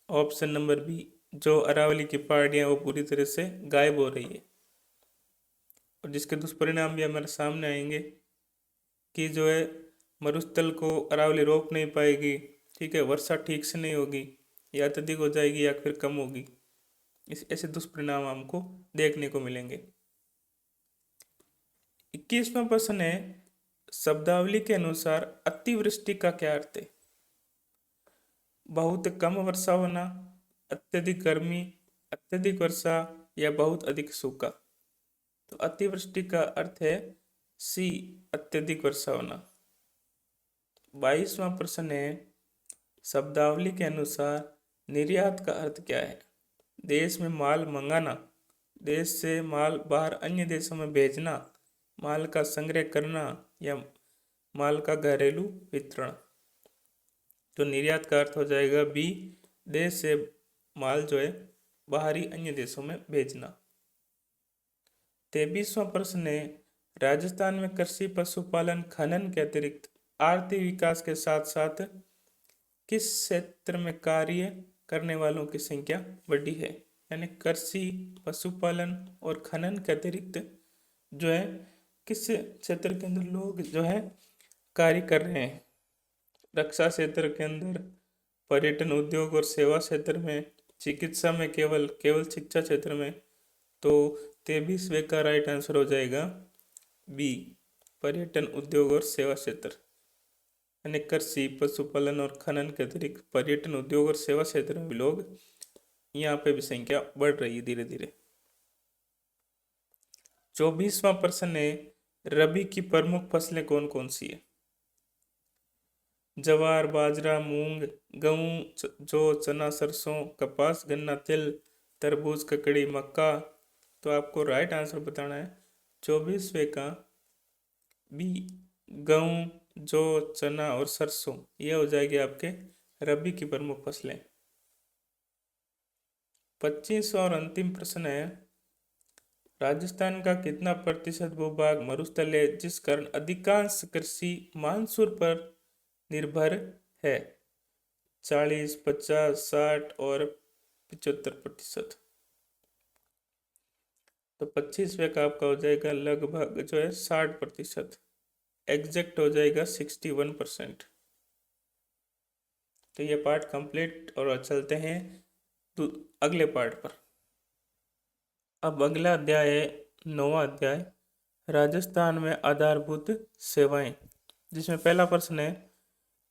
ऑप्शन नंबर बी, जो अरावली की पहाड़ियाँ वो पूरी तरह से गायब हो रही है और जिसके दुष्परिणाम भी हमारे सामने आएंगे कि जो है मरुस्थल को अरावली रोक नहीं पाएगी, ठीक है, वर्षा ठीक से नहीं होगी या अत्यधिक हो जाएगी या फिर कम होगी। इस ऐसे दुष्परिणाम हमको देखने को मिलेंगे। 21वां प्रश्न है, शब्दावली के अनुसार अतिवृष्टि का क्या अर्थ है? बहुत कम वर्षा होना, अत्यधिक गर्मी, अत्यधिक वर्षा या बहुत अधिक सूखा। तो अतिवृष्टि का अर्थ है सी, अत्यधिक वर्षा होना। 22वां प्रश्न है, शब्दावली के अनुसार निर्यात का अर्थ क्या है? देश में माल मंगाना, देश से माल बाहर अन्य देशों में भेजना, माल का संग्रह करना या माल का घरेलू वितरण। तो निर्यात का अर्थ हो जाएगा बी, देश से माल जो है बाहरी अन्य देशों में भेजना। 23वां प्रश्न है, राजस्थान में कृषि पशुपालन खनन के अतिरिक्त आर्थिक विकास के साथ साथ किस क्षेत्र में कार्य करने वालों की संख्या बढ़ी है? यानी कृषि, पशुपालन और खनन के अतिरिक्त जो है किस क्षेत्र के अंदर लोग जो है कार्य कर रहे हैं? रक्षा क्षेत्र के अंदर, पर्यटन उद्योग और सेवा क्षेत्र में, चिकित्सा में, केवल केवल शिक्षा क्षेत्र में। तो 23वें का राइट आंसर हो जाएगा बी, पर्यटन उद्योग और सेवा क्षेत्र। यानी कृषि, पशुपालन और खनन के अतिरिक्त पर्यटन उद्योग और सेवा क्षेत्र में भी लोग यहाँ पे भी संख्या बढ़ रही है धीरे धीरे। 24वां प्रश्न है, रबी की प्रमुख फसलें कौन कौन सी है? ज्वार, बाजरा, मूंग, गेहूं, जौ, चना, सरसों, कपास, गन्ना, तिल, तरबूज, ककड़ी, मक्का। तो आपको राइट आंसर बताना है 24वें का बी, गेहूं, जौ, चना और सरसों। यह हो जाएगी आपके रबी की प्रमुख फसलें। 25वां और अंतिम प्रश्न है, राजस्थान का कितना प्रतिशत भूभाग मरुस्थल है जिस कारण अधिकांश कृषि मानसून पर निर्भर है? 40, 50, 60 और 75%। तो 25वें का आपका हो जाएगा लगभग जो है 60%, एग्जैक्ट हो जाएगा 61%। तो ये पार्ट कंप्लीट और चलते हैं तो अगले पार्ट पर। अब अगला अध्याय है 9वां अध्याय, राजस्थान में आधारभूत सेवाएं, जिसमें पहला प्रश्न है,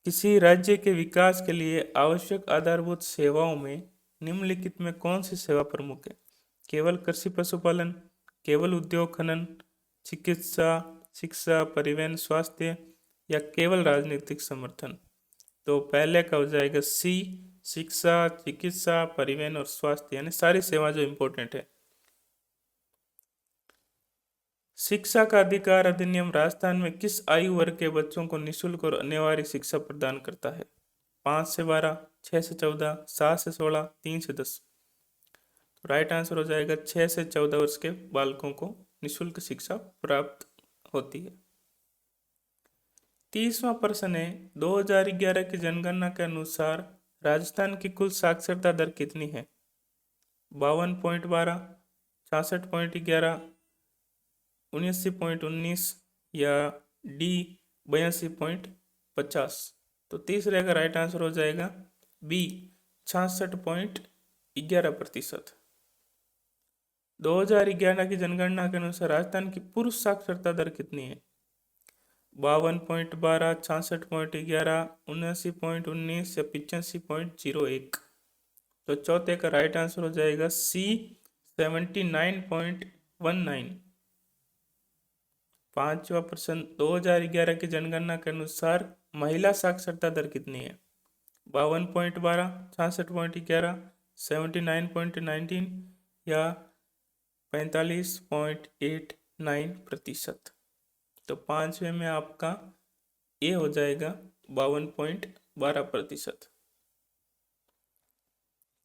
किसी राज्य के विकास के लिए आवश्यक आधारभूत सेवाओं में निम्नलिखित में कौन सी सेवा प्रमुख है? केवल कृषि पशुपालन, केवल उद्योग खनन, चिकित्सा, शिक्षा, परिवहन, स्वास्थ्य या केवल राजनीतिक समर्थन? तो पहले का हो जाएगा सी, शिक्षा, चिकित्सा, परिवहन और स्वास्थ्य, यानी सारी सेवा जो इम्पोर्टेंट है। शिक्षा का अधिकार अधिनियम राजस्थान में किस आयु वर्ग के बच्चों को निःशुल्क और अनिवार्य शिक्षा प्रदान करता है? 5 से 12, 6 से 14, 7 से 16, 3 से 10? तो राइट आंसर हो जाएगा 6 से 14 वर्ष के बालकों को निःशुल्क शिक्षा प्राप्त होती है। 30वां प्रश्न है, 2011 की जनगणना के अनुसार राजस्थान की कुल साक्षरता दर कितनी है? 52.12, 66.11, 79.19 या डी 82.50? तो तीसरे का राइट आंसर हो जाएगा बी 66.11%। 2011 की जनगणना के अनुसार राजस्थान की पुरुष साक्षरता दर कितनी है? 52.12, 66.11, 79.19 या 85.01? तो चौथे का राइट आंसर हो जाएगा सी 79.19। 5वां प्रश्न, 2011 की जनगणना के अनुसार महिला साक्षरता दर कितनी है? 52.12, 66.11, 79.19 या 45.89%? तो 5वें में आपका ए हो जाएगा 52.12%।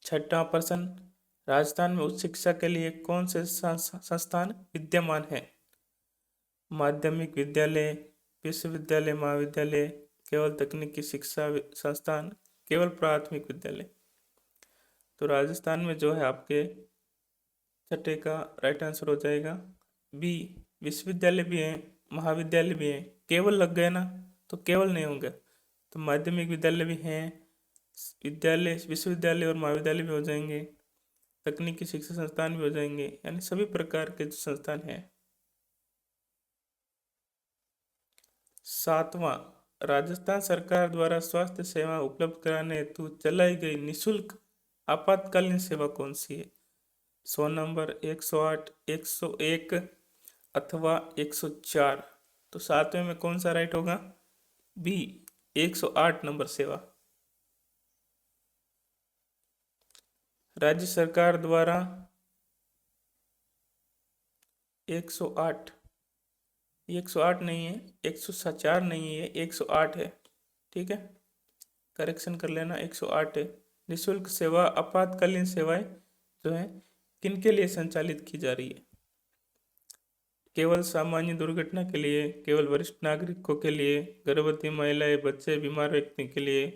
6वां प्रश्न, राजस्थान में उच्च शिक्षा के लिए कौन से संस्थान विद्यमान है? माध्यमिक विद्यालय, विश्वविद्यालय, महाविद्यालय, केवल तकनीकी शिक्षा संस्थान, केवल प्राथमिक विद्यालय? तो राजस्थान में जो है आपके छठे का राइट आंसर हो जाएगा बी, विश्वविद्यालय भी हैं, महाविद्यालय भी हैं। केवल लग गए ना तो केवल नहीं होंगे, तो माध्यमिक विद्यालय भी हैं, विद्यालय, विश्वविद्यालय और महाविद्यालय भी हो जाएंगे, तकनीकी शिक्षा संस्थान भी हो जाएंगे, यानी सभी प्रकार के जो संस्थान हैं। 7वां, राजस्थान सरकार द्वारा स्वास्थ्य सेवा उपलब्ध कराने हेतु चलाई गई निःशुल्क आपातकालीन सेवा कौन सी है? 100 नंबर, 108, 101 अथवा 104? तो 7वें में कौन सा राइट होगा? बी 108 नंबर सेवा। राज्य सरकार द्वारा 108 नहीं है, 104 नहीं है, 108 है, ठीक है, करेक्शन कर लेना, 108 है। निःशुल्क सेवा आपातकालीन सेवाएं जो है किनके लिए संचालित की जा रही है? केवल सामान्य दुर्घटना के लिए, केवल वरिष्ठ नागरिकों के लिए, गर्भवती महिलाएं, बच्चे, बीमार व्यक्ति के लिए,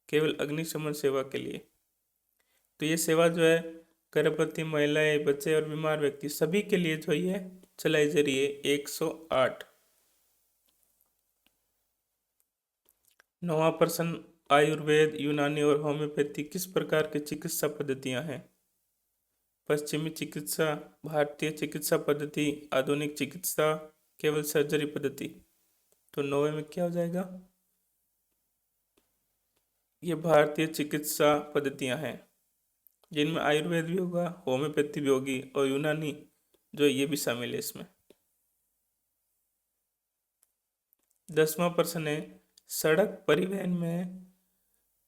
केवल अग्निशमन सेवा के लिए? तो ये सेवा जो है गर्भवती महिलाएं, बच्चे और बीमार व्यक्ति सभी के लिए जो ये चलाई जा रही है 108। 9वां प्रश्न, आयुर्वेद, यूनानी और होम्योपैथी किस प्रकार की चिकित्सा पद्धतियां हैं? पश्चिमी चिकित्सा, भारतीय चिकित्सा पद्धति, आधुनिक चिकित्सा, केवल सर्जरी पद्धति? तो 9वें में क्या हो जाएगा? ये भारतीय चिकित्सा पद्धतियां हैं, जिनमें आयुर्वेद भी होगा, होम्योपैथी भी होगी और यूनानी जो ये भी शामिल है इसमें। 10वां प्रश्न है, सड़क परिवहन में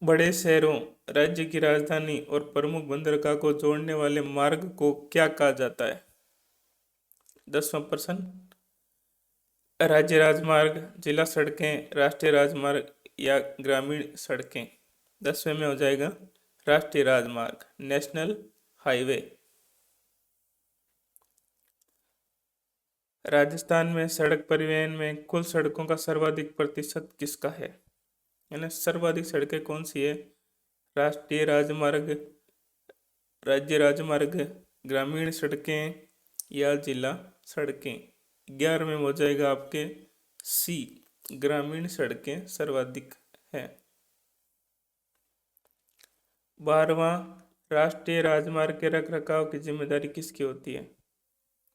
बड़े शहरों, राज्य की राजधानी और प्रमुख बंदरगाह को जोड़ने वाले मार्ग को क्या कहा जाता है? 10वां प्रश्न, राज्य राजमार्ग, जिला सड़कें, राष्ट्रीय राजमार्ग या ग्रामीण सड़कें? 10वें में हो जाएगा राष्ट्रीय राजमार्ग, नेशनल हाईवे। राजस्थान में सड़क परिवहन में कुल सड़कों का सर्वाधिक प्रतिशत किसका है? यानी सर्वाधिक सड़कें कौन सी है? राष्ट्रीय राजमार्ग, राज्य राजमार्ग, ग्रामीण सड़कें या जिला सड़कें? 11वें में हो जाएगा आपके सी, ग्रामीण सड़कें सर्वाधिक है। 12वां, राष्ट्रीय राजमार्ग के रखरखाव की जिम्मेदारी किसकी होती है?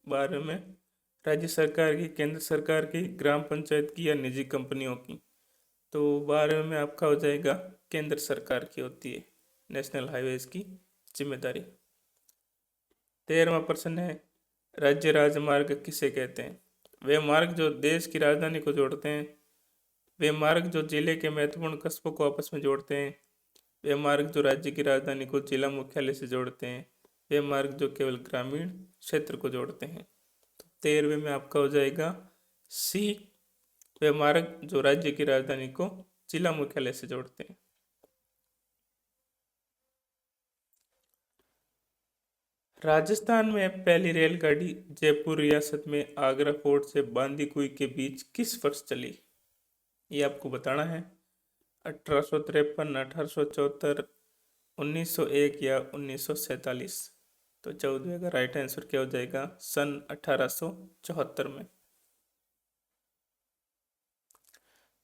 12वें में राज्य सरकार की, केंद्र सरकार की, ग्राम पंचायत की या निजी कंपनियों की? तो 12वें में आपका हो जाएगा केंद्र सरकार की होती है नेशनल हाईवेज की जिम्मेदारी। 13वां प्रश्न है, राज्य राजमार्ग किसे कहते हैं? वे मार्ग जो देश की राजधानी को जोड़ते हैं, वे मार्ग जो जिले के महत्वपूर्ण कस्बों को आपस में जोड़ते हैं, वे मार्ग जो राज्य की राजधानी को जिला मुख्यालय से जोड़ते हैं, वे मार्ग जो केवल ग्रामीण क्षेत्र को जोड़ते हैं। तो 13वें में आपका हो जाएगा सी, वे मार्ग जो राज्य की राजधानी को जिला मुख्यालय से जोड़ते हैं। राजस्थान में पहली रेलगाड़ी जयपुर रियासत में आगरा फोर्ट से बांदीकुई के बीच किस वर्ष चली? ये आपको बताना है। 1853, 1874, 1901 या 1947। तो 14वें का राइट आंसर क्या हो जाएगा? सन 1874 में।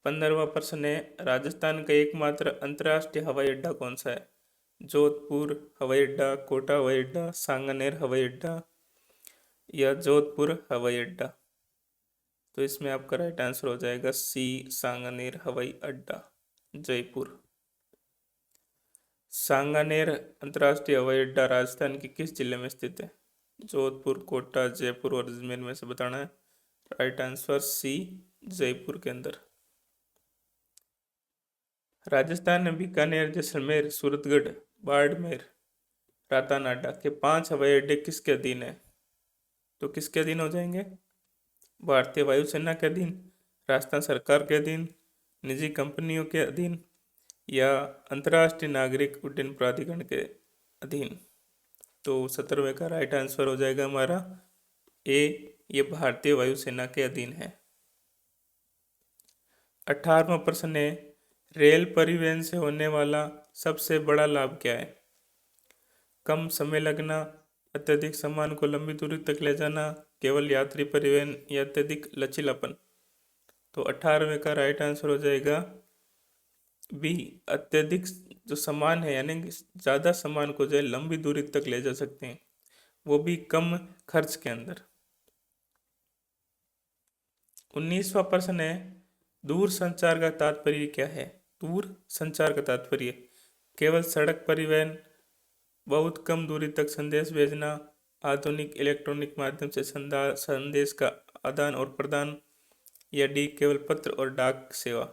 15वां प्रश्न है, राजस्थान का एकमात्र अंतर्राष्ट्रीय हवाई अड्डा कौन सा है? जोधपुर हवाई अड्डा, कोटा हवाई अड्डा, सांगानेर हवाई अड्डा या जोधपुर हवाई अड्डा? तो इसमें आपका राइट आंसर हो जाएगा सी, सांगानेर हवाई अड्डा, जयपुर। सांगानेर अंतर्राष्ट्रीय हवाई अड्डा राजस्थान के किस जिले में स्थित है? जोधपुर, कोटा, जयपुर और अजमेर में से बताना है। राइट आंसर सी, जयपुर के अंदर। राजस्थान में बीकानेर, जैसलमेर, सूरतगढ़, बाड़मेर, रातानाडा के 5 हवाई अड्डे किसके अधीन है? तो किसके अधीन हो जाएंगे? भारतीय वायुसेना के अधीन, राजस्थान सरकार के अधीन, निजी कंपनियों के अधीन या अंतर्राष्ट्रीय नागरिक उड्डयन प्राधिकरण के अधीन? तो 17वें का राइट आंसर हो जाएगा हमारा ए, ये भारतीय वायुसेना के अधीन है। 18वां प्रश्न है, रेल परिवहन से होने वाला सबसे बड़ा लाभ क्या है? कम समय लगना, अत्यधिक सामान को लंबी दूरी तक ले जाना, केवल यात्री परिवहन या अत्यधिक लचीलापन? तो 18वें का राइट आंसर हो जाएगा बी, अत्यधिक जो सामान है, यानी ज़्यादा सामान को जो है लंबी दूरी तक ले जा सकते हैं, वो भी कम खर्च के अंदर। 19वां प्रश्न है, दूर संचार का तात्पर्य क्या है? दूर संचार का तात्पर्य केवल सड़क परिवहन, बहुत कम दूरी तक संदेश भेजना, आधुनिक इलेक्ट्रॉनिक माध्यम से संदेश का आदान और प्रदान या डी, केवल पत्र और डाक सेवा?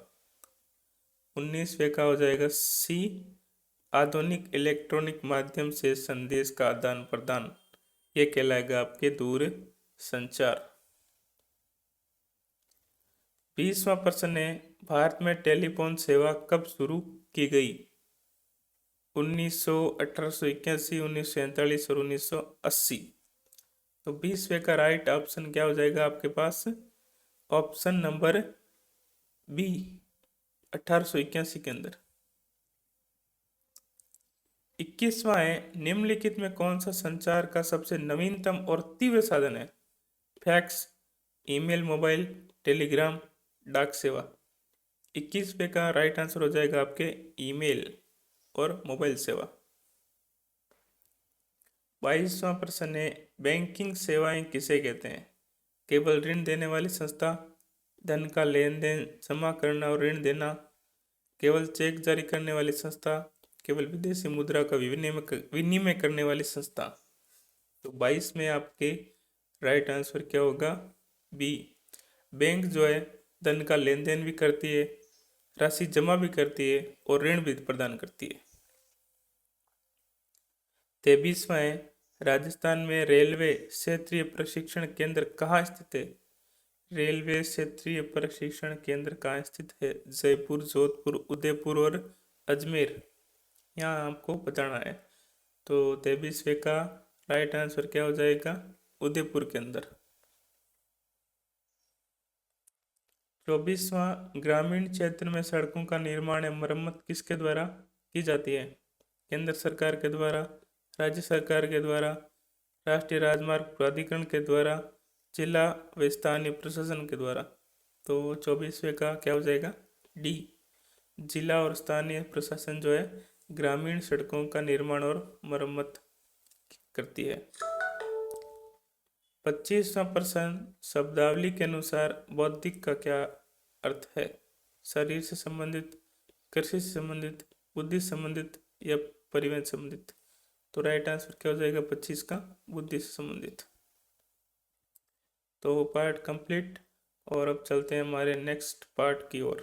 19वें का हो जाएगा सी, आधुनिक इलेक्ट्रॉनिक माध्यम से संदेश का आदान प्रदान, ये कहलाएगा आपके दूर संचार। 20वां प्रश्न है, भारत में टेलीफोन सेवा कब शुरू की गई? 1900, 1881, 1947 और 1980? तो 20वें का राइट ऑप्शन क्या हो जाएगा आपके पास? ऑप्शन नंबर बी, 1881 के अंदर। 21वां है, निम्नलिखित में कौन सा संचार का सबसे नवीनतम और तीव्र साधन है? फैक्स, ईमेल, मोबाइल, टेलीग्राम, डाक सेवा? 21वें का राइट आंसर हो जाएगा आपके ईमेल और मोबाइल सेवा। 22वां प्रश्न है, बैंकिंग सेवाएं किसे कहते हैं? केवल ऋण देने वाली संस्था, धन का लेन देन, जमा करना और ऋण देना, केवल चेक जारी करने वाली संस्था, केवल विदेशी मुद्रा का विनिमय करने वाली संस्था? तो 22 में आपके राइट आंसर क्या होगा? बी, बैंक जो है धन का लेन देन भी करती है, राशि जमा भी करती है और ऋण भी प्रदान करती है। 23वां है, राजस्थान में रेलवे क्षेत्रीय प्रशिक्षण केंद्र कहाँ स्थित है? रेलवे क्षेत्रीय प्रशिक्षण केंद्र कहाँ स्थित है? जयपुर, जोधपुर, उदयपुर और अजमेर? यहाँ आपको बताना है। तो 23वें का राइट आंसर क्या हो जाएगा? उदयपुर के अंदर। 24वां, ग्रामीण क्षेत्र में सड़कों का निर्माण एवं मरम्मत किसके द्वारा की जाती है? केंद्र सरकार के द्वारा, राज्य सरकार के द्वारा, राष्ट्रीय राजमार्ग प्राधिकरण के द्वारा, जिला व स्थानीय प्रशासन के द्वारा? तो 24वें का क्या हो जाएगा? डी, जिला और स्थानीय प्रशासन जो है ग्रामीण सड़कों का निर्माण और मरम्मत करती है। 25वां प्रश्न, शब्दावली के अनुसार बौद्धिक का क्या अर्थ है? शरीर से संबंधित, कृषि से संबंधित, बुद्धि से संबंधित या परिवहन संबंधित? तो राइट आंसर क्या हो जाएगा 25 का, बुद्धि से संबंधित। तो पार्ट कंप्लीट, और अब चलते हैं हमारे नेक्स्ट पार्ट की ओर।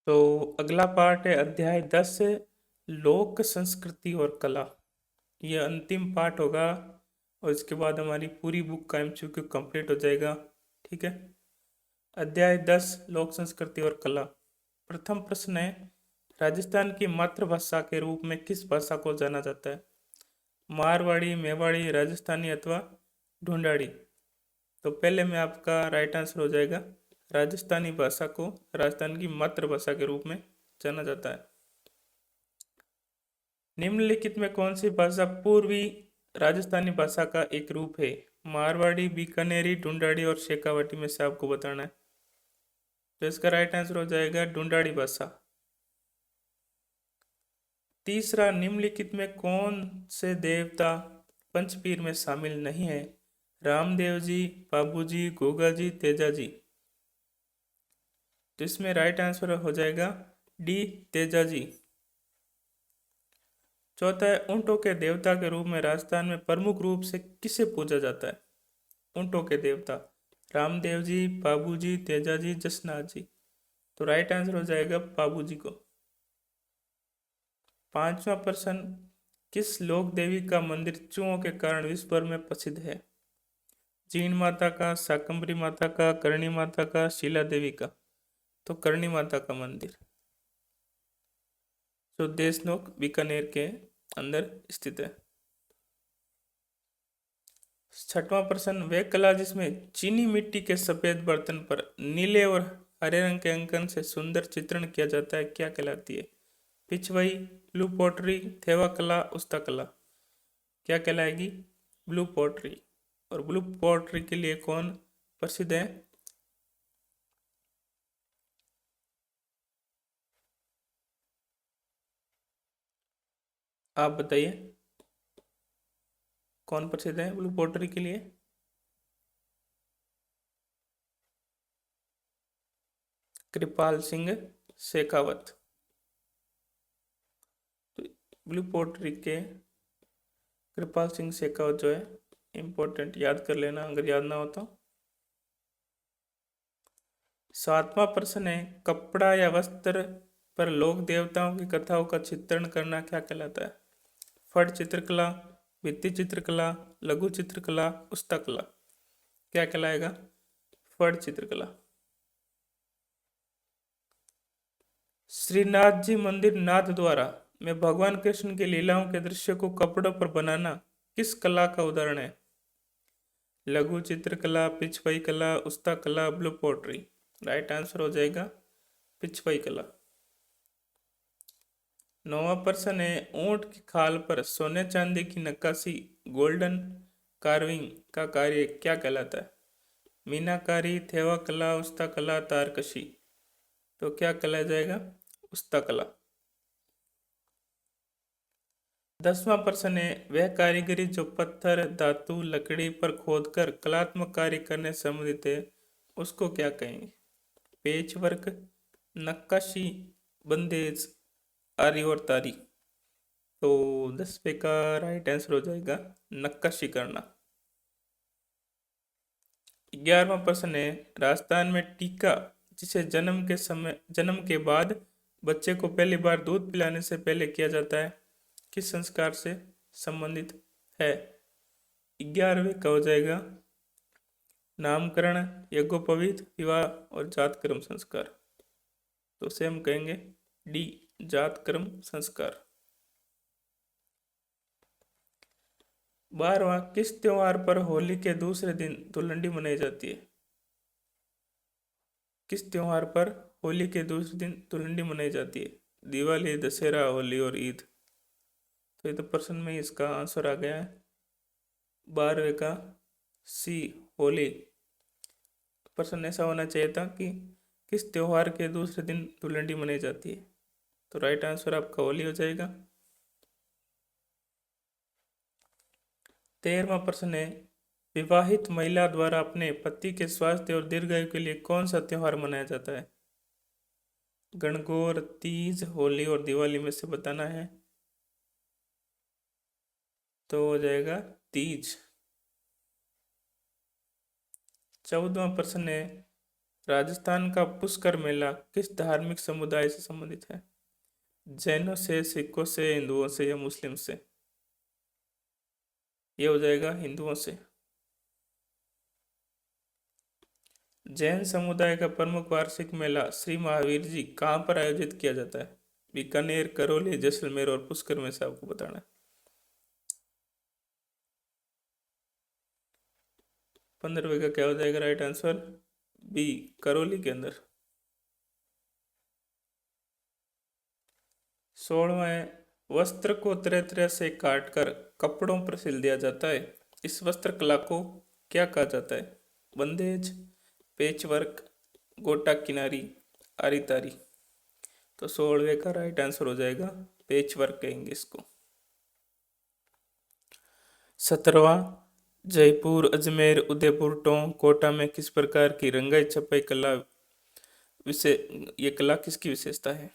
तो अगला पार्ट है अध्याय 10 से लोक संस्कृति और कला। ये अंतिम पार्ट होगा, और इसके बाद हमारी पूरी बुक का एमसीक्यू कंप्लीट हो जाएगा। ठीक है। अध्याय 10 लोक संस्कृति और कला। प्रथम प्रश्न है, राजस्थान की मातृभाषा के रूप में किस भाषा को जाना जाता है? मारवाड़ी, मेवाड़ी, राजस्थानी अथवा ढूंढाड़ी? तो पहले में आपका राइट आंसर हो जाएगा राजस्थानी भाषा को राजस्थान की मातृभाषा के रूप में जाना जाता है। निम्नलिखित में कौन सी भाषा पूर्वी राजस्थानी भाषा का एक रूप है? मारवाड़ी, बीकानेरी, ढूंढाड़ी और शेखावाटी में से आपको बताना है। तो इसका राइट आंसर हो जाएगा ढूंढाड़ी भाषा। तीसरा, निम्नलिखित में कौन से देवता पंचपीर में शामिल नहीं है? रामदेव जी, बाबू जी, गोगा जी, तेजा जी? तो इसमें राइट आंसर हो जाएगा डी, तेजा जी। चौथा है, ऊंटों के देवता के रूप में राजस्थान में प्रमुख रूप से किसे पूजा जाता है? ऊंटों के देवता रामदेव जी, बाबू जी, तेजा जी, जसनाथ जी? तो राइट आंसर हो जाएगा बाबू जी को। पांचवा प्रश्न, किस लोक देवी का मंदिर चूहों के कारण विश्व भर में प्रसिद्ध है? जीण माता का, शाकंभरी माता का, करणी माता का, शीला देवी का? तो करणी माता का मंदिर, जो देशनोक बीकानेर के अंदर स्थित है। छठवां प्रश्न, वह कला जिसमें चीनी मिट्टी के सफेद बर्तन पर नीले और हरे रंग के अंकन से सुंदर चित्रण किया जाता है, क्या कहलाती है? पिछवाई, ब्लू पॉटरी, थेवा कला, उस्ता कला? क्या कहलाएगी? Blue pottery. और ब्लू पॉटरी के लिए कौन प्रसिद्ध है? आप बताइए, कौन प्रसिद्ध है ब्लू पॉटरी के लिए? कृपाल सिंह शेखावत। तो ब्लू पॉटरी के कृपाल सिंह शेखावत जो है, इम्पोर्टेंट, याद कर लेना अगर याद ना हो तो। सातवां प्रश्न है, कपड़ा या वस्त्र पर लोक देवताओं की कथाओं का चित्रण करना क्या कहलाता है? फट चित्रकला, भित्ति चित्रकला, लघु चित्रकला, उस्तकला? क्या कहलाएगा? फट चित्रकला। श्रीनाथ जी मंदिर नाथ द्वारा में भगवान कृष्ण की लीलाओं के दृश्य को कपड़ों पर बनाना किस कला का उदाहरण है? लघु चित्रकला, पिछवाई कला, उस्ता कला, ब्लू पोट्री? राइट आंसर हो जाएगा पिछवाई कला। नौवां प्रश्न है, ऊंट की खाल पर सोने चांदी की नक्काशी गोल्डन कार्विंग का कार्य क्या कहलाता है? मीनाकारी, थेवा कला, उस्ता कला, तारकशी? तो क्या कहला जाएगा? उस्ता कला। 10वां प्रश्न है, वह कारीगरी जो पत्थर, धातु, लकड़ी पर खोदकर कलात्मक कार्य करने से संबंधित है, उसको क्या कहेंगे? पेच वर्क, नक्काशी, बंदेज, आरी और तारी? तो 10वें का राइट आंसर हो जाएगा नक्काशी करना। 11वां प्रश्न है, राजस्थान में टीका जिसे जन्म के बाद बच्चे को पहली बार दूध पिलाने से पहले किया जाता है, किस संस्कार से संबंधित है? 11वें का हो जाएगा नामकरण, यज्ञोपवीत, विवाह और जातकर्म संस्कार? तो उसे हम कहेंगे डी, जातकर्म संस्कार। 12वां, किस त्योहार पर होली के दूसरे दिन धुलंडी मनाई जाती है? किस त्योहार पर होली के दूसरे दिन धुलंडी मनाई जाती है? दिवाली, दशहरा, होली और ईद? तो ये तो प्रश्न में इसका आंसर आ गया है 12वें का सी, होली। प्रश्न ऐसा होना चाहिए था कि किस त्योहार के दूसरे दिन धुलंडी मनाई जाती है, तो राइट आंसर आपका होली हो जाएगा। 13वां प्रश्न है, विवाहित महिला द्वारा अपने पति के स्वास्थ्य और दीर्घायु के लिए कौन सा त्योहार मनाया जाता है? गणगौर, तीज, होली और दिवाली में से बताना है तो हो जाएगा तीज। 14वां प्रश्न है, राजस्थान का पुष्कर मेला किस धार्मिक समुदाय से संबंधित है? जैनों से, सिखों से, हिंदुओं से या मुस्लिम से? ये हो जाएगा हिंदुओं से। जैन समुदाय का प्रमुख वार्षिक मेला श्री महावीर जी कहाँ पर आयोजित किया जाता है? बीकानेर, करौली, जैसलमेर और पुष्कर में से आपको बताना है। 15 का क्या हो जाएगा राइट आंसर? बी, करौली के अंदर। 16वां है, वस्त्र को तरह तरह से काटकर कपड़ों पर सिल दिया जाता है, इस वस्त्र कला को क्या कहा जाता है? बंदेज, पेचवर्क, गोटा किनारी, आरी तारी। तो 16वें का राइट आंसर हो जाएगा पेचवर्क कहेंगे इसको। 17वां, जयपुर, अजमेर, उदयपुर, टोंक, कोटा में किस प्रकार की रंगाई छपाई कला ये कला किसकी विशेषता है?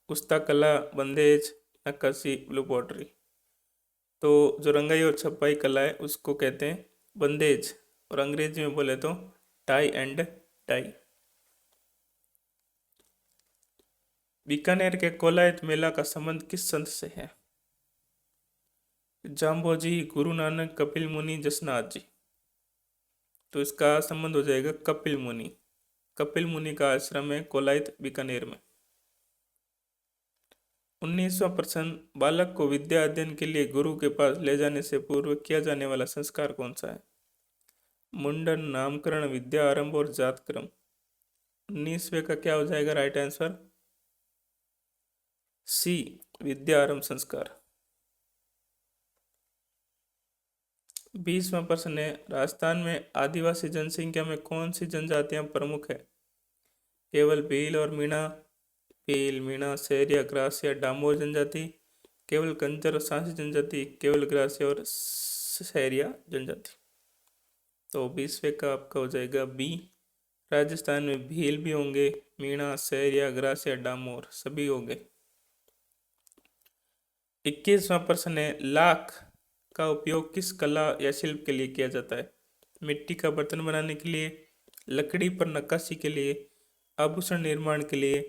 उस्ता कला, बंदेज, नक्काशी, ब्लू पॉटरी। तो जो रंगाई और छपाई कला है उसको कहते हैं बंदेज, और अंग्रेजी में बोले तो टाई एंड डाई। बीकानेर के कोलायत मेला का संबंध किस संत से है? जाम्बोजी, गुरु नानक, कपिल मुनि, जसनाथ जी। तो इसका संबंध हो जाएगा कपिल मुनि। कपिल मुनि का आश्रम है कोलायत बीकानेर में। 19वां प्रश्न, बालक को विद्या अध्ययन के लिए गुरु के पास ले जाने से पूर्व किया जाने वाला संस्कार कौन सा है? मुंडन, नामकरण, विद्या आरंभ और जातक्रम। 19वें का क्या हो जाएगा राइट आंसर? सी, विद्या आरंभ संस्कार। 20वां प्रश्न है, राजस्थान में आदिवासी जनसंख्या में कौन सी जनजातियां प्रमुख है? केवल भील और मीणा, भील, मीणा, सहरिया, ग्रासिया, डामोर जनजाति, केवल कंजर और सांसी जनजाति, केवल ग्रासिया और सहरिया जनजाति। तो 20वें का आपका हो जाएगा बी, राजस्थान में भील भी होंगे, मीणा, सहरिया, ग्रासिया, डामोर सभी होंगे। 21वां प्रश्न है, लाख का उपयोग किस कला या शिल्प के लिए किया जाता है? मिट्टी का बर्तन बनाने के लिए, लकड़ी पर नक्काशी के लिए, आभूषण निर्माण के लिए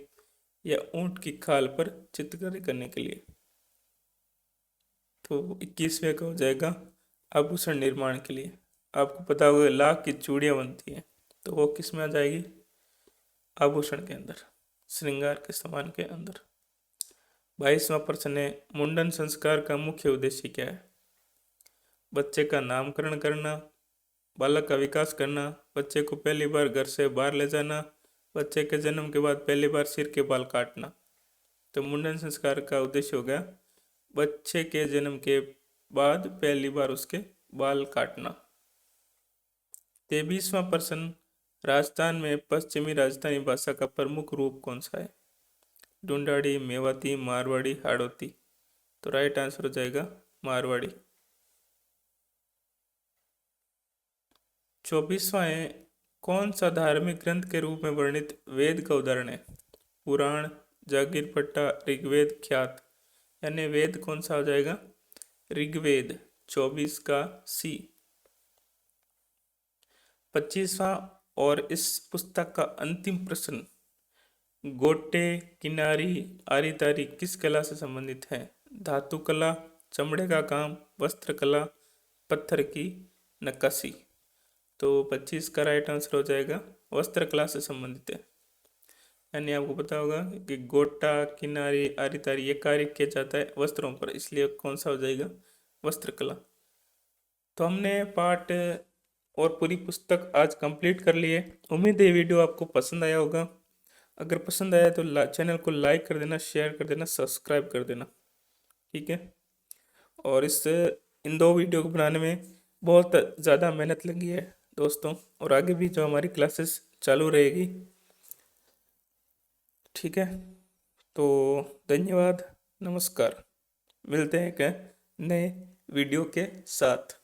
या ऊंट की खाल पर चित्रकारी करने के लिए। तो 21वें का हो जाएगा आभूषण निर्माण के लिए। आपको पता होगा लाख की चूड़ियाँ बनती हैं, तो वो किस में आ जाएगी? आभूषण के अंदर, श्रृंगार के सामान के अंदर। 22वां प्रश्न है, मुंडन संस्कार का मुख्य उद्देश्य क्या है? बच्चे का नामकरण करना, बालक का विकास करना, बच्चे को पहली बार घर से बाहर ले जाना, बच्चे के जन्म के बाद पहली बार सिर के बाल काटना। तो मुंडन संस्कार का उद्देश्य हो गया बच्चे के जन्म के बाद पहली बार उसके बाल काटना। 23वां प्रश्न, राजस्थान में पश्चिमी राजस्थानी भाषा का प्रमुख रूप कौन सा है? ढूंढाड़ी, मेवाती, मारवाड़ी, हाड़ौती। तो राइट आंसर हो जाएगा मारवाड़ी। 24वां है, कौन सा धार्मिक ग्रंथ के रूप में वर्णित वेद का उदाहरण है? पुराण, जागीर पट्टा, ऋग्वेद, ख्यात। यानी वेद कौन सा हो जाएगा? ऋग्वेद। 24 का सी। 25वां और इस पुस्तक का अंतिम प्रश्न, गोटे, किनारी, आरी तारी किस कला से संबंधित है? धातु कला, चमड़े का काम, वस्त्र कला, पत्थर की नक्काशी। तो 25 का राइट आंसर हो जाएगा वस्त्र कला से संबंधित है। यानी आपको पता होगा कि गोटा, किनारी, आरी तारी ये कार्य किया जाता है वस्त्रों पर, इसलिए कौन सा हो जाएगा? वस्त्र कला। तो हमने पाठ और पूरी पुस्तक आज कंप्लीट कर लिए। उम्मीद है वीडियो आपको पसंद आया होगा। अगर पसंद आया तो चैनल को लाइक कर देना, शेयर कर देना, सब्सक्राइब कर देना, ठीक है। और इन 2 वीडियो को बनाने में बहुत ज़्यादा मेहनत लगी है दोस्तों, और आगे भी जो हमारी क्लासेस चालू रहेगी, ठीक है। तो धन्यवाद, नमस्कार, मिलते हैं एक नए वीडियो के साथ।